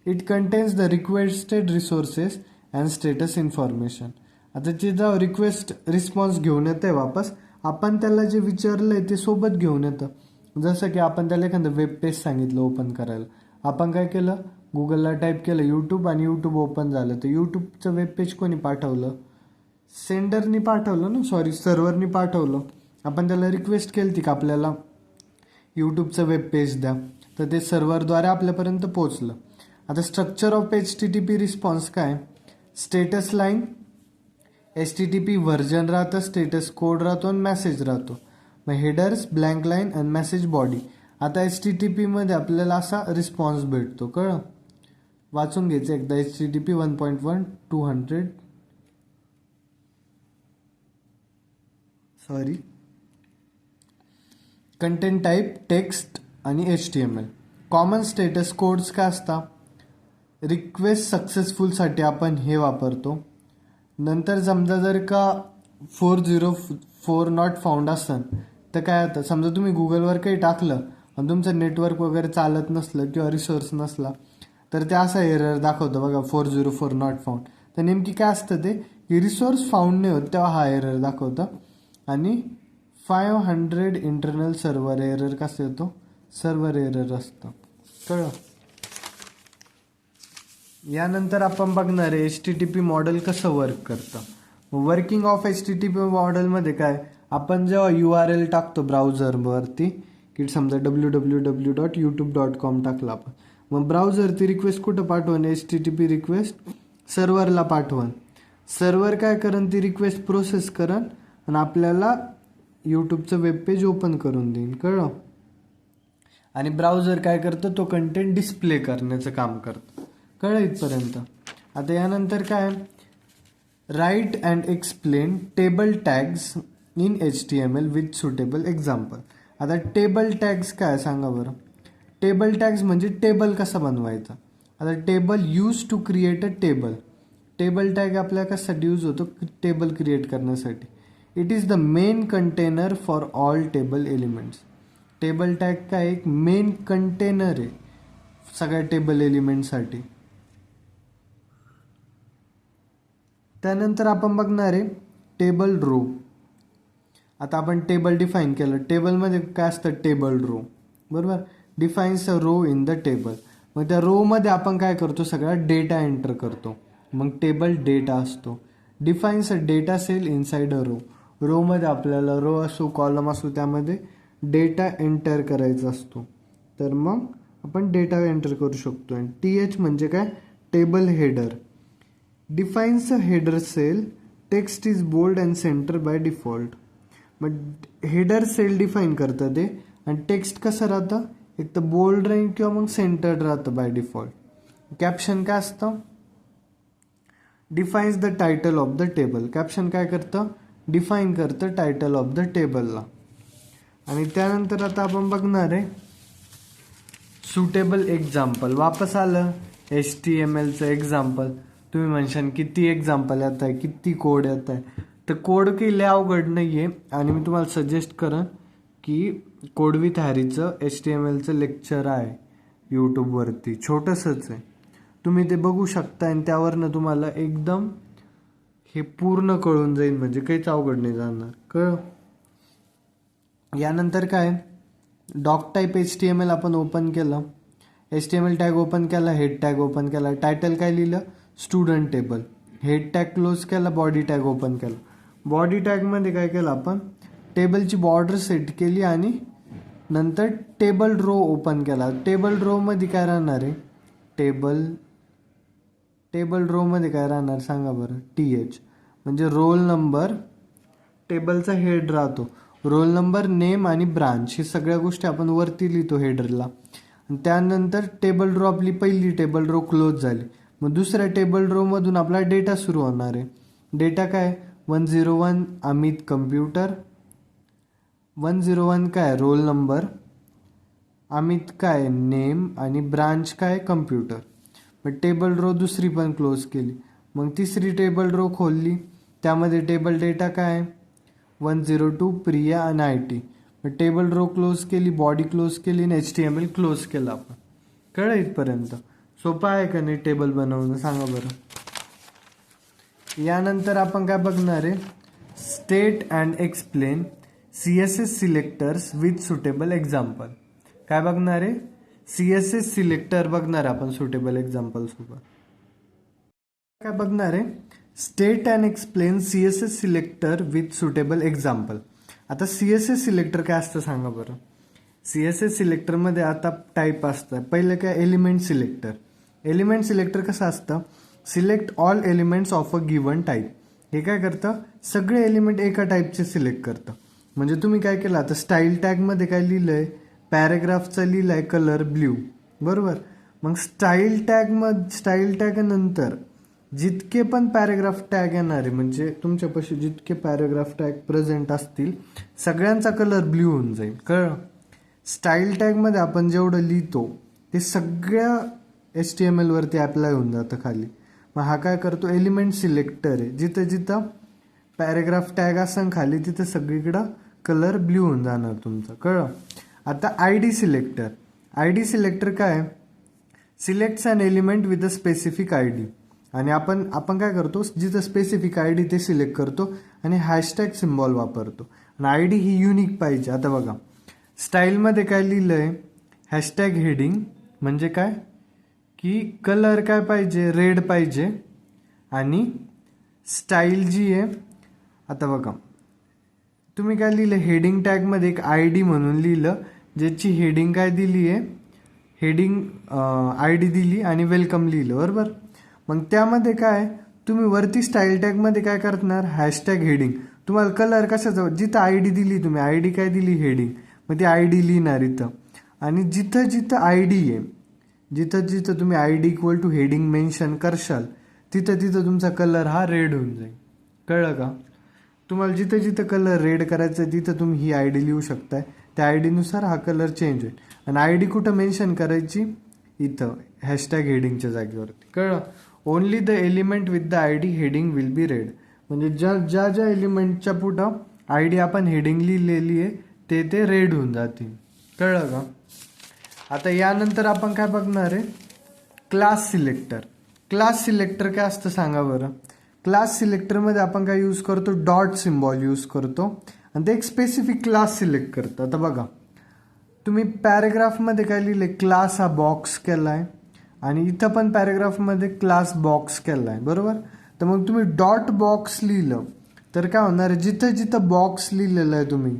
It contains the requested resources and status information. आता जे जेव्हा रिक्वेस्ट रिस्पॉन्स घेऊन येतं आहे वापस, आपण त्याला जे विचारलं आहे ते सोबत घेऊन येतं. जसं की आपण त्याला एखादं वेब पेज सांगितलं ओपन करायला, आपण काय केलं, गुगलला टाईप केलं यूट्यूब आणि यूट्यूब ओपन झालं. तर यूट्यूबचं वेब पेज कोणी पाठवलं, सेंडरनी पाठवलं ना, सर्व्हरनी पाठवलं. आपण त्याला रिक्वेस्ट केली ती का आपल्याला यूट्यूबचं वेब पेज द्या, तर ते सर्व्हरद्वारे आपल्यापर्यंत पोचलं. आता स्ट्रक्चर ऑफ HTTP रिस्पॉन्स काय, स्टेटस लाईन, HTTP व्हर्जन राहतं, स्टेटस कोड राहतो आणि मेसेज राहतो. मग हेडर्स, ब्लँक लाईन आणि मेसेज बॉडी. आता HTTP मध्ये आपल्याला असा रिस्पॉन्स भेटतो, कळलं. वाचून घ्यायचं एकदा. HTTP 1.1 200 कंटेंट टाईप टेक्स्ट आणि HTML. कॉमन स्टेटस कोड्स काय असतात, रिक्वेस्ट सक्सेसफुलसाठी आपण हे वापरतो. नंतर समजा जर का 404 नॉट फाउंड असेल तर काय होतं, समजा तुम्ही गुगलवर काही टाकलं आणि तुमचं नेटवर्क वगैरे चालत नसलं किंवा रिसोर्स नसला तर ते असा एरर दाखवतं बघा, 404 नॉट फाउंड. तर नेमकी काय असतं ते, की रिसोर्स फाउंड नाही होत तेव्हा हा एरर दाखवतं. आणि 500 इंटरनल सर्व्हर एरर कसं येतो, सर्व्हर एरर असतं, कळलं. यानंतर आपण बघणार आहे HTTP मॉडेल कसं वर्क करतं. वर्किंग ऑफ HTTP मॉडेलमध्ये काय, आपण जेव्हा URL टाकतो ब्राउझरवरती, की समजा www.youtube.com टाकलं आपण, मग ब्राउझर ती रिक्वेस्ट कुठं पाठवून, HTTP रिक्वेस्ट सर्व्हरला पाठवून. सर्व्हर काय करण, ती रिक्वेस्ट प्रोसेस करण आणि आपल्याला यूट्यूबचं वेब पेज ओपन करून देईन, कळलं. आणि ब्राउझर काय करतं, तो कंटेंट डिस्प्ले करण्याचं काम करतं, कळलं इथपर्यंत. आता यानंतर काय, write and explain table tags in HTML with suitable example. आता टेबल टॅग्स काय सांगा बरं. टेबल टॅग्स म्हणजे टेबल कसा बनवायचा. आता table use to create a table. Table tag आपल्याला कशासाठी यूज होतो, टेबल क्रिएट करण्यासाठी. It is the main container for all table elements. Table tag काय, एक मेन कंटेनर आहे सगळ्या टेबल एलिमेंटसाठी. त्यानंतर आपण बघणार आहे टेबल रो. आता आपण टेबल डिफाईन केलं, टेबलमध्ये काय असतं, टेबल रो, बरोबर. Defines a row in the table. मग त्या रोमध्ये आपण काय करतो, सगळा डेटा एंटर करतो, मग टेबल डेटा असतो. Defines a data cell inside a row. रोमध्ये आपल्याला रो असो कॉलम असो त्यामध्ये डेटा एंटर करायचा असतो, तर मग आपण डेटा एंटर करू शकतो. आणि TH म्हणजे काय, table header. Defines a header cell, text is bold and centre by default. मग हेडर सेल डिफाईन करतं ते, आणि टेक्स्ट कसं राहतं, एक तर बोल्ड राहील किंवा मग सेंटर्ड राहतं बाय डिफॉल्ट. कॅप्शन काय असतं, defines the title of the table. Caption काय करतं, डिफाईन करतं टायटल ऑफ द टेबलला. आणि त्यानंतर आता आपण बघणार आहे सुटेबल एक्झाम्पल. वापस आलं HTMLचं एक्झाम्पल. तुम्ही म्हणशाल किती एक्झाम्पल येत आहे, किती कोड येत आहे. तर कोड काही लय अवघड नाही आहे, आणि मी तुम्हाला सजेस्ट करेन की कोड विथ हॅरीचं HTMLचं लेक्चर आहे यूट्यूबवरती, छोटंसंच आहे, तुम्ही ते बघू शकता आणि त्यावरनं तुम्हाला एकदम हे पूर्ण कळून जाईल, म्हणजे काहीच अवघड नाही जाणार, कळलं. यानंतर काय, डॉक टाईप HTML आपण ओपन केलं, HTML टॅग ओपन केला, हेड टॅग ओपन केला, टायटल काय लिहिलं, student table. Head tag close केला, बॉडी टॅग ओपन केला. बॉडी टॅगमध्ये काय केलं आपण, टेबलची बॉर्डर सेट केली आणि नंतर टेबल रो ओपन केला. टेबल रोमध्ये काय राहणार आहे, टेबल रोमध्ये काय राहणार सांगा बरं, TH म्हणजे रोल नंबर. टेबलचा हेड राहतो, रोल नंबर, नेम आणि ब्रांच, ही सगळ्या गोष्टी आपण वरती लिहितो हेडरला. त्यानंतर टेबल रो, आपली पहिली टेबल रो क्लोज झाली, मग दुसऱ्या टेबल रोमधून आपला डेटा सुरू होणार आहे. डेटा काय, 101 अमित कम्प्युटर. 101 काय, रोल नंबर. अमित काय, नेम. आणि ब्रांच काय, कम्प्युटर. मग टेबल रो दुसरी पण क्लोज केली. मग तिसरी टेबल रो खोलली, त्यामध्ये टेबल डेटा काय आहे 102 प्रिया आणि IT. मग टेबल रो क्लोज केली, बॉडी क्लोज केली आणि HTML क्लोज केलं आपण. कळलं इथपर्यंत? सोपं आहे का नाही टेबल बनवणं, सांगा बरं. यानंतर आपण काय बघणार आहे, state and explain CSS selectors with suitable example. काय बघणार आहे, CSS सिलेक्टर बघणार आपण सुटेबल एक्झाम्पल सोबत. काय बघणार आहे, state and explain CSS selector with suitable example. आता CSS सिलेक्टर काय असतं सांगा बरं. CSS सिलेक्टरमध्ये आता टाईप असतं. पहिलं काय, एलिमेंट सिलेक्टर. एलिमेंट सिलेक्टर कसं असतं, select all elements of a given type. हे काय करतं, सगळे एलिमेंट एका टाईपचे सिलेक्ट करतं. म्हणजे तुम्ही काय केलं, आता स्टाईल टॅगमध्ये काय लिहिलंय, पॅरेग्राफचं लिहिलंय कलर ब्ल्यू, बरोबर. मग स्टाईल टॅग नंतर जितके पण पॅरेग्राफ टॅग येणार आहे, म्हणजे तुमच्यापाशी जितके पॅरेग्राफ टॅग प्रेझेंट असतील सगळ्यांचा कलर ब्ल्यू होऊन जाईल. कळलं? स्टाईल टॅगमध्ये आपण जेवढं लिहितो ते सगळ्या HTML वरती अप्लाय होऊन जातं खाली. मग हा काय करतो, एलिमेंट सिलेक्टर आहे. जिथं जिथं पॅरेग्राफ टॅग असेल खाली तिथं सगळीकडं कलर ब्ल्यू होऊन जाणार तुमचं. कळलं? आता ID सिलेक्टर. ID सिलेक्टर काय, selects an element with a specific ID. आणि आपण काय करतो, जिथं स्पेसिफिक ID ते सिलेक्ट करतो आणि हॅशटॅग सिम्बॉल वापरतो. आणि ID ही युनिक पाहिजे. आता बघा, स्टाईलमध्ये काय लिहिलंय, हॅशटॅग हेडिंग म्हणजे काय की कलर काय पाहिजे, रेड पाहिजे. आणि स्टाईल जी आहे, आता बघा तुम्ही काय लिहिलं, हेडिंग टॅगमध्ये एक ID म्हणून लिहिलं, ज्याची हेडिंग काय दिली आहे, हेडिंग ID दिली आणि वेलकम लिहिलं, बरोबर. मग त्यामध्ये काय, तुम्ही वरती स्टाईल टॅगमध्ये काय करणार, हॅशटॅग हेडिंग. तुम्हाला कलर कशाचा, जिथं ID दिली तुम्ही, ID काय दिली, हेडिंग, मग ती ID लिहिणार इथं. आणि जिथं जिथं ID आहे, जिथं जिथं तुम्ही ID equal to heading mention करशाल तिथं तिथं तुमचा कलर हा रेड होऊन जाईल. कळलं का? तुम्हाला जिथं जिथं कलर रेड करायचं आहे तिथं तुम्ही ही ID लिहू शकताय. त्या ID नुसार हा कलर चेंज होईल. आणि ID कुठं मेन्शन करायची, इथं हॅशटॅग हेडिंगच्या जागेवरती. कळलं? Only the element with the ID heading will be red. म्हणजे ज्या ज्या एलिमेंटच्या पुढं ID आपण हेडिंग लिहिलेली आहे ते रेड होऊन जातील. कळलं का? आता यानंतर आपण काय बघणार आहे, क्लास सिलेक्टर. क्लास सिलेक्टर काय असतं सांगा बरं. क्लास सिलेक्टरमध्ये आपण काय यूज करतो, डॉट सिम्बॉल यूज करतो आणि ते एक स्पेसिफिक क्लास सिलेक्ट करतं. आता बघा, तुम्ही पॅरेग्राफमध्ये काय लिहिले, क्लास हा बॉक्स केला आहे आणि इथं पण पॅरेग्राफमध्ये क्लास बॉक्स केला आहे, बरोबर. तर मग तुम्ही डॉट बॉक्स लिहिलं तर काय होणार आहे, जिथं जिथं बॉक्स लिहिलेला आहे तुम्ही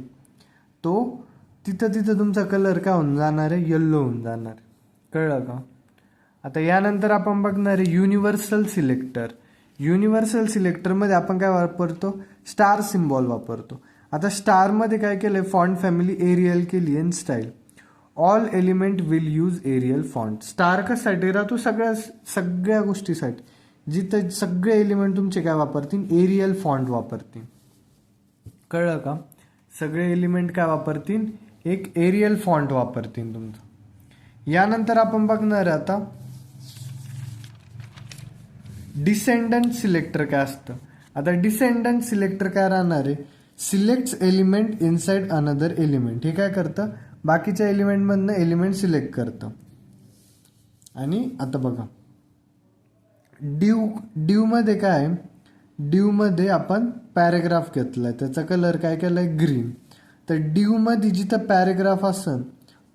तो तिथं तिथं तुमचा कलर काय होऊन जाणार आहे, येल्लो होऊन जाणार आहे. कळलं का? आता यानंतर आपण बघणार आहे युनिव्हर्सल सिलेक्टर. युनिव्हर्सल सिलेक्टरमध्ये आपण काय वापरतो, स्टार सिम्बॉल वापरतो. आता स्टारमध्ये काय केलंय, फॉन्ट फॅमिली एरियल केली आणि style. All element will use Arial font. Star कशासाठी राहतो, सगळ्या गोष्टीसाठी. जिथं सगळे एलिमेंट तुमचे काय वापरतील, एरियल फॉन्ट वापरतील. कळलं का? सगळे एलिमेंट काय वापरतील, एक एरियल फॉन्ट वापरतील तुमचं. यानंतर आपण बघणार आहे आता डिसेंडंट सिलेक्टर काय असतं. आता डिसेंडंट सिलेक्टर काय राहणार आहे, selects element inside another element. हे काय करतं, बाकीच्या एलिमेंटमधनं एलिमेंट सिलेक्ट करतं. आणि आता बघा, ड्यूमध्ये काय, ड्यूमध्ये आपण पॅरेग्राफ घेतलाय, त्याचा कलर काय केलाय, ग्रीन. तर ड्यूमध्ये जिथं पॅरेग्राफ असेल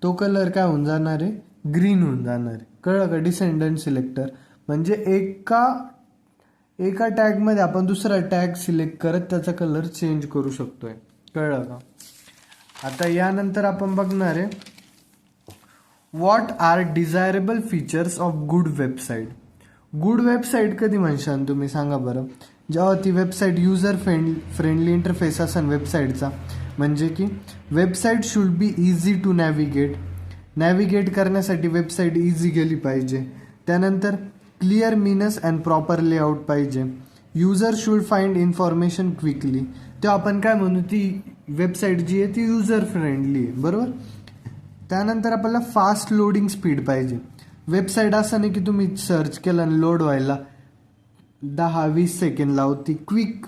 तो कलर काय होऊन जाणार आहे, ग्रीन होऊन जाणार आहे. कळलं का? डिसेंडंट सिलेक्टर म्हणजे एका टॅगमध्ये आपण दुसरा टॅग सिलेक्ट करत त्याचा कलर चेंज करू शकतोय. कळलं का? आता यानंतर आपण बघणार आहे what are desirable features of good website. Good website कधी म्हणशाल तुम्ही सांगा बरं, जेव्हा ती वेबसाईट युजर फ्रेंडली इंटरफेस असेल वेबसाईटचा. म्हणजे की website should be easy to navigate करण्यासाठी वेबसाईट इझी गेली पाहिजे. त्यानंतर clear menus and proper layout पाहिजे. User should find information quickly. तेव्हा आपण काय म्हणू, ती वेबसाईट जी आहे ती युजर फ्रेंडली आहे, बरोबर. त्यानंतर आपल्याला फास्ट लोडिंग स्पीड पाहिजे. वेबसाईट असं नाही की तुम्ही सर्च केलं आणि लोड व्हायला 10-20 सेकंड लावती, क्विक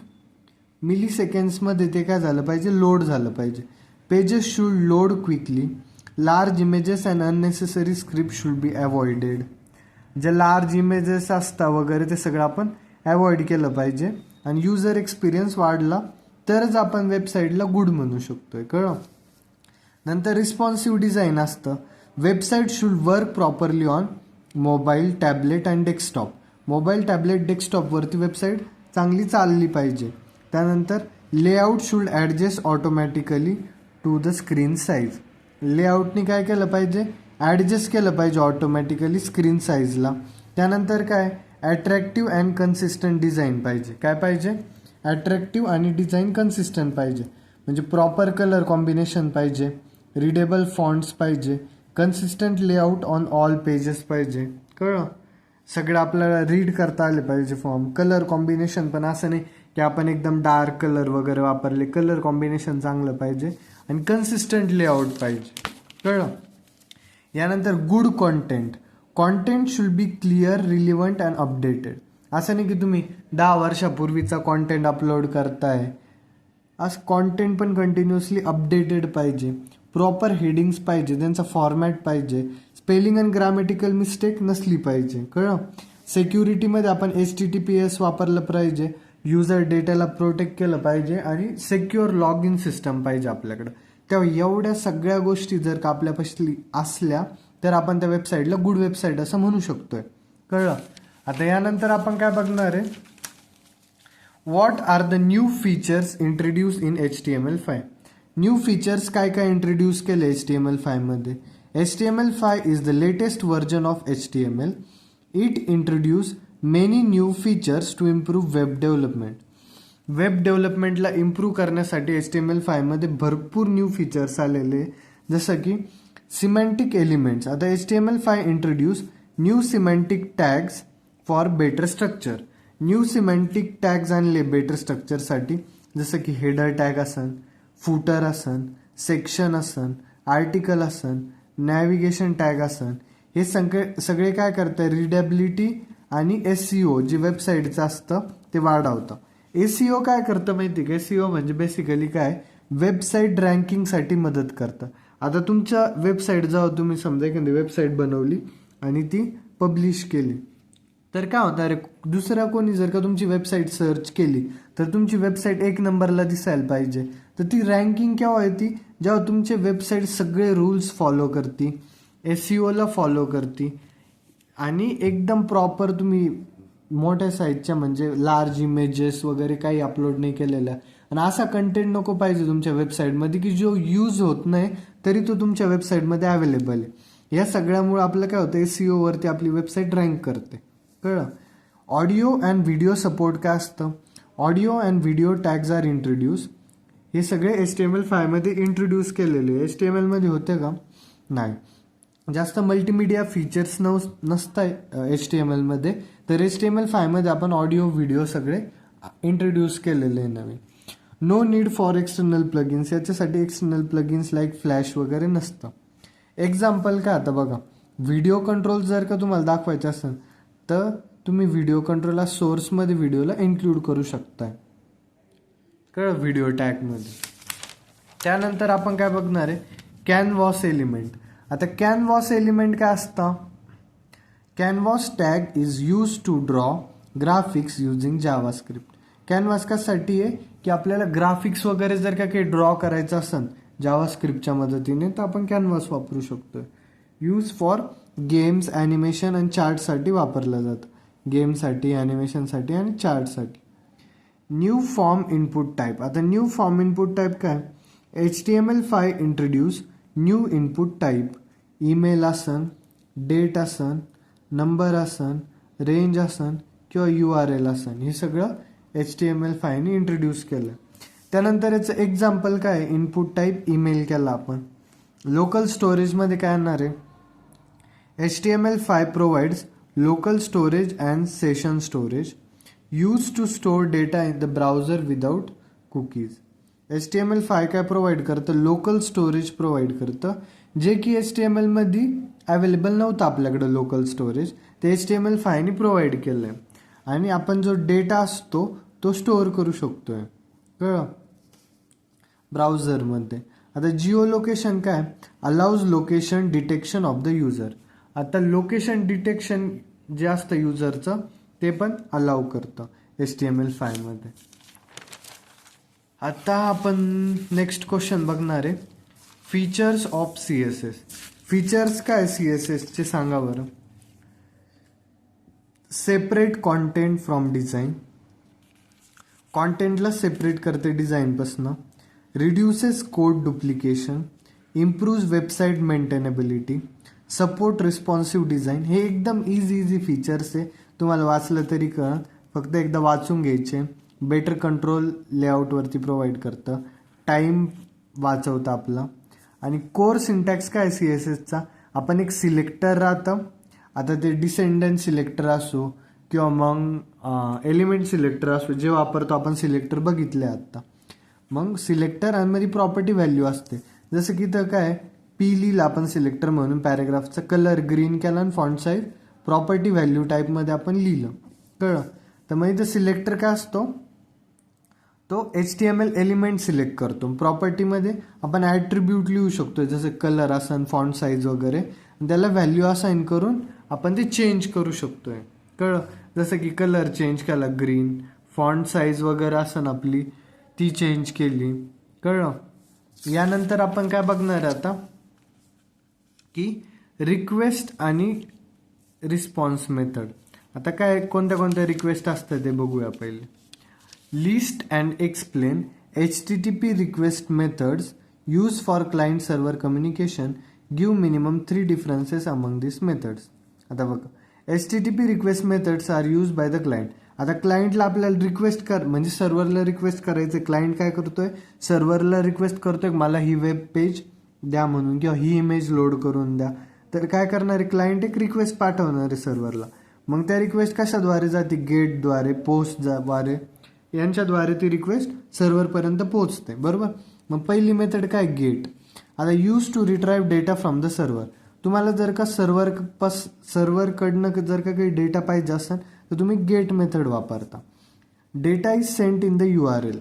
मिली सेकंड्समध्ये ते काय झालं पाहिजे, लोड झालं पाहिजे. Pages should load quickly. Large images and unnecessary script should be avoided. जे लार्ज इमेजेस असतात वगैरे ते सगळं आपण अवॉइड केलं पाहिजे. आणि युजर एक्सपिरियन्स वाढला तरच आपण वेबसाईटला गुड म्हणू शकतोय, कळलं. नंतर रिस्पॉन्सिव्ह डिझाईन असतं. Website should work properly on mobile, tablet and desktop. Mobile, tablet, डेस्कटॉपवरती वेबसाईट चांगली चालली पाहिजे. त्यानंतर layout should adjust automatically to the screen size. लेआउटनी काय केलं पाहिजे, ॲडजस्ट केलं पाहिजे ऑटोमॅटिकली स्क्रीन साईजला. त्यानंतर काय, ॲट्रॅक्टिव्ह अँड कन्सिस्टंट डिझाईन पाहिजे. काय पाहिजे, ॲट्रॅक्टिव्ह आणि डिझाईन कन्सिस्टंट पाहिजे. म्हणजे प्रॉपर कलर कॉम्बिनेशन पाहिजे, रिडेबल फॉन्ट्स पाहिजे, consistent layout on all pages पाहिजे, कळलं. सगळं आपल्याला रीड करता आले पाहिजे फॉर्म. कलर कॉम्बिनेशन पण असं नाही की आपण एकदम डार्क कलर वगैरे वापरले, कलर कॉम्बिनेशन चांगलं पाहिजे आणि कन्सिस्टंट लेआउट पाहिजे, कळलं. यानंतर good content. Content should be clear, relevant and updated. असं नाही की तुम्ही 10 वर्षापूर्वीचा कॉन्टेंट अपलोड करताय. आज कॉन्टेंट पण कंटिन्युअसली अपडेटेड पाहिजे. प्रॉपर हेडिंग्स पाहिजे, त्यांचा फॉर्मॅट पाहिजे, स्पेलिंग अँड ग्रामॅटिकल मिस्टेक नसली पाहिजे, कळलं. सिक्युरिटीमध्ये आपण HTTPS वापरलं पाहिजे, युजर डेटाला प्रोटेक्ट केलं पाहिजे आणि सिक्युअर लॉग इन सिस्टम पाहिजे आपल्याकडं. तेव्हा एवढ्या सगळ्या गोष्टी जर का आपल्यापाशी असल्या तर आपण त्या वेबसाईटला गुड वेबसाईट असं म्हणू शकतोय, कळलं. आता यानंतर आपण काय बघणार आहे, what are the new features introduce in HTML5. New features काय काय इंट्रोड्यूस केले HTML5मध्ये. HTML5 is the latest version of HTML. It introduce many new features to improve web development. Web डेव्हलपमेंटला इम्प्रूव्ह करण्यासाठी HTML5मध्ये भरपूर न्यू फीचर्स आलेले, जसं की सिमॅन्टिक एलिमेंट्स. आता HTML5 introduce new semantic tags for better structure. New semantic tags आणले better स्ट्रक्चरसाठी, जसं की हेडर टॅग असन, फुटर असन, सेक्शन असन, आर्टिकल असन, नॅव्हिगेशन टॅग असन. हे सगळे काय करतात, रिडेबिलिटी आणि SEO जे वेबसाईटचं असतं ते वाढवतं. SEO काय करतं माहिती का, SEO म्हणजे बेसिकली काय, वेबसाईट रँकिंगसाठी मदत करतं. आता तुमच्या वेबसाईट जेव्हा तुम्ही समजा एखादी वेबसाईट बनवली आणि ती पब्लिश केली तर काय होतं, अरे दुसऱ्या कोणी जर का तुमची वेबसाईट सर्च केली तर तुमची वेबसाईट 1 नंबरला दिसायला पाहिजे. तर ती रँकिंग केव्हा येते, जेव्हा तुमचे वेबसाईट सगळे रूल्स फॉलो करते, SEOला फॉलो करते आणि एकदम प्रॉपर तुम्ही मोठ्या साईजच्या म्हणजे लार्ज इमेजेस वगैरे काही अपलोड नाही केलेल्या. आणि असा कंटेंट नको पाहिजे तुमच्या वेबसाईटमध्ये की जो यूज होत नाही तरी तो तुमच्या वेबसाईटमध्ये अवेलेबल आहे. या सगळ्यामुळे आपलं काय होतं, SEOवरती आपली वेबसाईट रँक करते, कळलं. ऑडिओ अँड व्हिडिओ सपोर्ट काय असतं, audio and video tags are introduce. हे सगळे HTML5मध्ये इंट्रोड्यूस केलेले. HTMLमध्ये होते का, नाही. जास्त मल्टीमीडिया फीचर्स नसतात HTMLमध्ये, तर HTML5मध्ये आपण ऑडिओ व्हिडिओ सगळे इंट्रोड्यूस केलेले आहे नवीन. No need for external plugins. याच्यासाठी एक्सटर्नल प्लगिन्स लाईक फ्लॅश वगैरे नसतं. एक्झाम्पल काय, आता बघा व्हिडिओ कंट्रोल जर का तुम्हाला दाखवायचं असेल तर तुम्ही व्हिडिओ कंट्रोलला सोर्समध्ये व्हिडिओला इन्क्लूड करू शकताय, कळलं, व्हिडिओ टॅगमध्ये. त्यानंतर आपण काय बघणार आहे, कॅनव्हास एलिमेंट. आता कॅनव्हास एलिमेंट काय असतं, canvas tag is use to draw graphics using JavaScript. Canvas कशासाठी आहे की आपल्याला ग्राफिक्स वगैरे जर का काही ड्रॉ करायचं असेल जावास्क्रिप्टच्या मदतीने तर आपण कॅनव्हास वापरू शकतो. यूज फॉर गेम्स, ॲनिमेशन आणि चार्टसाठी वापरलं जातं. गेमसाठी, ॲनिमेशनसाठी आणि चार्टसाठी. New form input type. आता न्यू फॉर्म इनपुट टाईप काय, HTML5 introduce new input type. Email असन, डेट असन, नंबर असन, रेंज असन किंवा URL असन, हे सगळं HTML5ने इंट्रोड्यूस केलं. त्यानंतर याचं एक्झाम्पल काय, इनपुट टाईप ईमेल केला आपण. लोकल स्टोरेजमध्ये काय येणार आहे, HTML5 provides local storage and session storage use to store data in the browser without cookies. HTML5 काय प्रोव्हाइड करतं, लोकल स्टोरेज प्रोव्हाइड करतं, जे की HTMLमध्ये अवेलेबल नव्हतं आपल्याकडं लोकल स्टोरेज, ते HTML5 प्रोव्हाइड केलं आहे. आणि आपण जो डेटा असतो तो स्टोअर करू शकतोय, कळलं, ब्राउझरमध्ये. आता जिओ लोकेशन काय, allows location detection of the user. आता लोकेशन डिटेक्शन जे असतं युजरचं ते पण अलाउ करतं HTML5 मध्ये. आता आपण नेक्स्ट क्वेश्चन बघणार आहे, फीचर्स ऑफ CSS. फीचर्स काय CSS चे सांगा बरं. सेपरेट कॉन्टेंट फ्रॉम डिझाईन, कॉन्टेंटला सेपरेट करते डिझाईनपासनं. Reduces code duplication, improves website maintainability, support responsive design. हे एकदम इझी फीचर्स आहे, तुम्हाला वाचलं तरी कळत, फक्त एकदा वाचून घ्यायचे. बेटर कंट्रोल लेआउटवरती प्रोव्हाइड करतं, टाईम वाचवतं आपला. आणि कोर सिंटॅक्स काय CSSचा, आपण एक सिलेक्टर राहतं, आता ते डिसेंडंट सिलेक्टर असो किंवा मग एलिमेंट सिलेक्टर असो, जे वापरतो आपण सिलेक्टर बघितले आता. मग सिलेक्टर आणि मध्ये प्रॉपर्टी व्हॅल्यू असते, जसं की तर काय पी लिहिलं आपण सिलेक्टर म्हणून, पॅरेग्राफचा कलर ग्रीन केला आणि फॉन्ट साईज प्रॉपर्टी व्हॅल्यू टाईपमध्ये आपण लिहिलं, कळलं. तर मग इथं सिलेक्टर काय असतो, तो HTML एलिमेंट सिलेक्ट करतो. प्रॉपर्टीमध्ये आपण ॲट्रिब्यूट लिहू शकतो, जसं कलर असन, फॉन्ट साईज वगैरे, त्याला व्हॅल्यू असाइन करून आपण ते चेंज करू शकतोय, कळलं. जसं की कलर चेंज केला ग्रीन, फॉन्ट साईज वगैरे असन आपली ती चेंज केली, कळलं. यानंतर आपण काय बघणार आता की रिक्वेस्ट आणि रिस्पॉन्स मेथड. आता काय कोणत्या कोणत्या रिक्वेस्ट असतात ते बघूया पहिले. List and explain HTTP request methods use for client server communication, give minimum 3 differences among this methods. आता बघा, HTTP request methods are use by the client. आता क्लायंटला आपल्याला रिक्वेस्ट म्हणजे सर्व्हरला रिक्वेस्ट करायचं. क्लायंट काय करतोय, सर्व्हरला रिक्वेस्ट करतोय मला ही वेब पेज द्या म्हणून, किंवा ही इमेज लोड करून द्या. तर काय करणार आहे, क्लायंट एक रिक्वेस्ट पाठवणार आहे सर्व्हरला. मग त्या रिक्वेस्ट कशाद्वारे जाते, गेटद्वारे, पोस्टद्वारे, यांच्याद्वारे ती रिक्वेस्ट सर्व्हरपर्यंत पोहोचते, बरोबर. मग पहिली मेथड काय, गेट. आता use to retrieve data from the server. तुम्हाला जर का सर्व्हरकडनं जर का काही डेटा पाहिजे असेल तर तुम्ही गेट मेथड वापरता. Data is sent in the URL.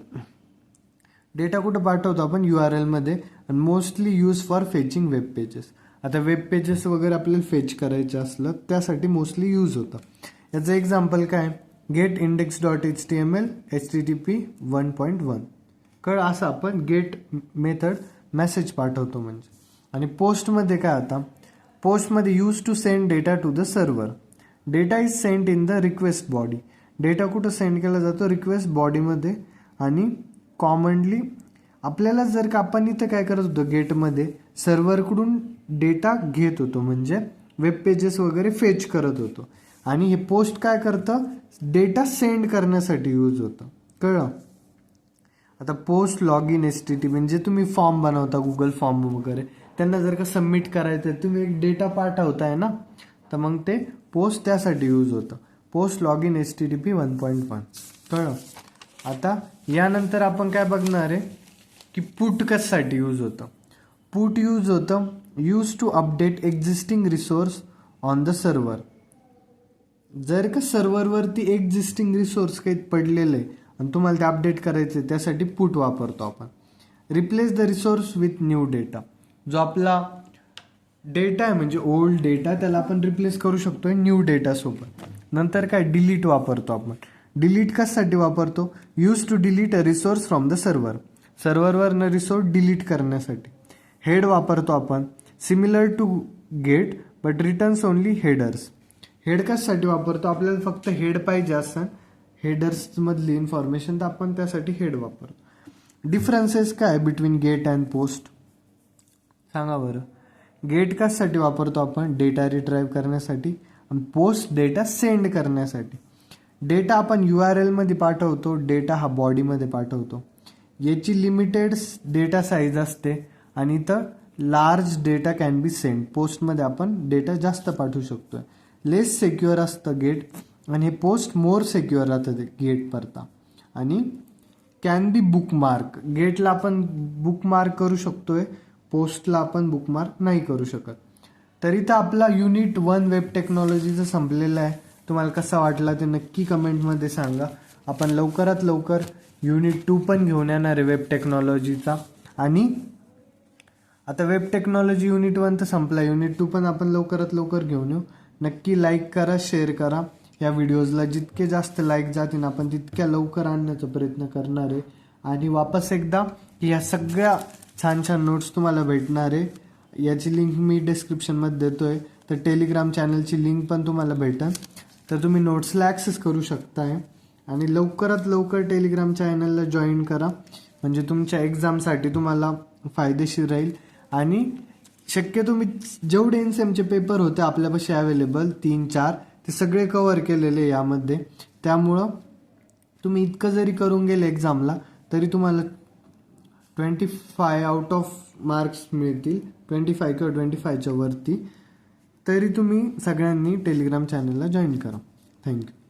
Data कुठं पाठवतो आपण, URL मध्ये. आणि mostly use for fetching web pages. आता वेब पेजेस वगैरे आपल्याला फेच करायचं असलं त्यासाठी मोस्टली यूज होतं. याचं एक्झाम्पल काय, गेट index.html HTTP 1.1, कळ. असं आपण गेट मेथड मेसेज पाठवतो म्हणजे. आणि पोस्टमध्ये काय, आता पोस्टमध्ये use to send data to the server. Data is sent in the request body. Data कुठं सेंड केला जातो, रिक्वेस्ट बॉडीमध्ये. आणि कॉमनली आपल्याला जर का आपण इथं काय करत होतो, गेटमध्ये सर्व्हरकडून डेटा घेत होतो, म्हणजे वेब पेजेस वगैरे फेच करत होतो. आणि हे पोस्ट काय करतं, डेटा सेंड करण्यासाठी यूज होतं, कळलं. आता पोस्ट लॉग इन HTTP म्हणजे तुम्ही फॉर्म बनवता, गुगल फॉर्म वगैरे, त्यांना जर का सबमिट करायचं आहे, तुम्ही एक डेटा पाठवताय ना, तर मग ते पोस्ट त्यासाठी यूज होतं. पोस्ट लॉग इन HTTP 1.1, कळलं. आता यानंतर आपण काय बघणार आहे की पुट कशासाठी यूज होतं. पुट यूज होतं use to update existing resource on the server. जर का सर्व्हरवरती एक्झिस्टिंग रिसोर्स काही पडलेलं आहे आणि तुम्हाला ते अपडेट करायचं आहे, त्यासाठी पुट वापरतो आपण. Replace the resource with new data. जो आपला डेटा आहे म्हणजे ओल्ड डेटा, त्याला आपण रिप्लेस करू शकतो न्यू डेटासोबत. नंतर काय, डिलीट वापरतो आपण. डिलीट कशासाठी वापरतो, use to delete a resource from the server. सर्व्हरवरनं रिसोर्स डिलीट करण्यासाठी. हेड वापरतो आपण, similar to get but returns only headers. Head कशासाठी वापरतो, आपल्याला फक्त हेड पाहिजे असं हेडर्समधली इन्फॉर्मेशन, तर आपण त्यासाठी हेड वापरतो. डिफरन्सेस काय बिटवीन गेट अँड पोस्ट सांगा बरं. गेट कशासाठी वापरतो आपण, डेटा रिट्राईव्ह करण्यासाठी. आणि पोस्ट डेटा सेंड करण्यासाठी. डेटा आपण URL मध्ये पाठवतो, डेटा हा बॉडीमध्ये पाठवतो. याची लिमिटेड डेटा साईज असते आणि इथं large data can be send. पोस्टमध्ये आपण डेटा जास्त पाठवू शकतो. लेस सेक्युअर असतं गेट, आणि हे पोस्ट मोर सेक्युअर राहतं गेट परता. आणि कॅन बी बुकमार्क. गेटला आपण बुकमार्क करू शकतोय, पोस्टला आपण बुकमार्क नाही करू शकत. तर इथं आपला युनिट 1 वेब टेक्नॉलॉजीचं संपलेलं आहे. तुम्हाला कसा वाटला ते नक्की कमेंटमध्ये सांगा. आपण लवकरात लवकर युनिट 2 पण घेऊन येणार आहे वेब टेक्नॉलॉजीचा. आणि आता वेब टेक्नॉलॉजी युनिट 1 तर संपला, युनिट 2 पण आपण लवकरात लवकर घेऊन येऊ. नक्की लाईक करा, शेअर करा या व्हिडिओजला. जितके जास्त लाईक जातील आपण तितक्या लवकर आणण्याचा प्रयत्न करणार आहे. आणि वापस एकदा की या सगळ्या छान छान नोट्स तुम्हाला भेटणार आहे. याची लिंक मी डिस्क्रिप्शनमध्ये देतोय. तर टेलिग्राम चॅनलची लिंक पण तुम्हाला भेटेल, तर तुम्ही नोट्सला ॲक्सेस करू शकताय. आणि लवकरात लवकर टेलिग्राम चॅनलला जॉईन करा, म्हणजे तुमच्या एक्झामसाठी तुम्हाला फायदेशीर राहील. आणि शक्यतो मी जेवढे एनसेमचे पेपर होते आपल्यापाशी अवेलेबल 3-4 ते सगळे कव्हर केलेले यामध्ये. त्यामुळं तुम्ही इतकं जरी करून गेले एक्झामला तरी तुम्हाला 25 आउट ऑफ मार्क्स मिळतील, 25 किंवा 25च्या वरती. तरी तुम्ही सगळ्यांनी टेलिग्राम चॅनलला जॉईन करा. थँक्यू.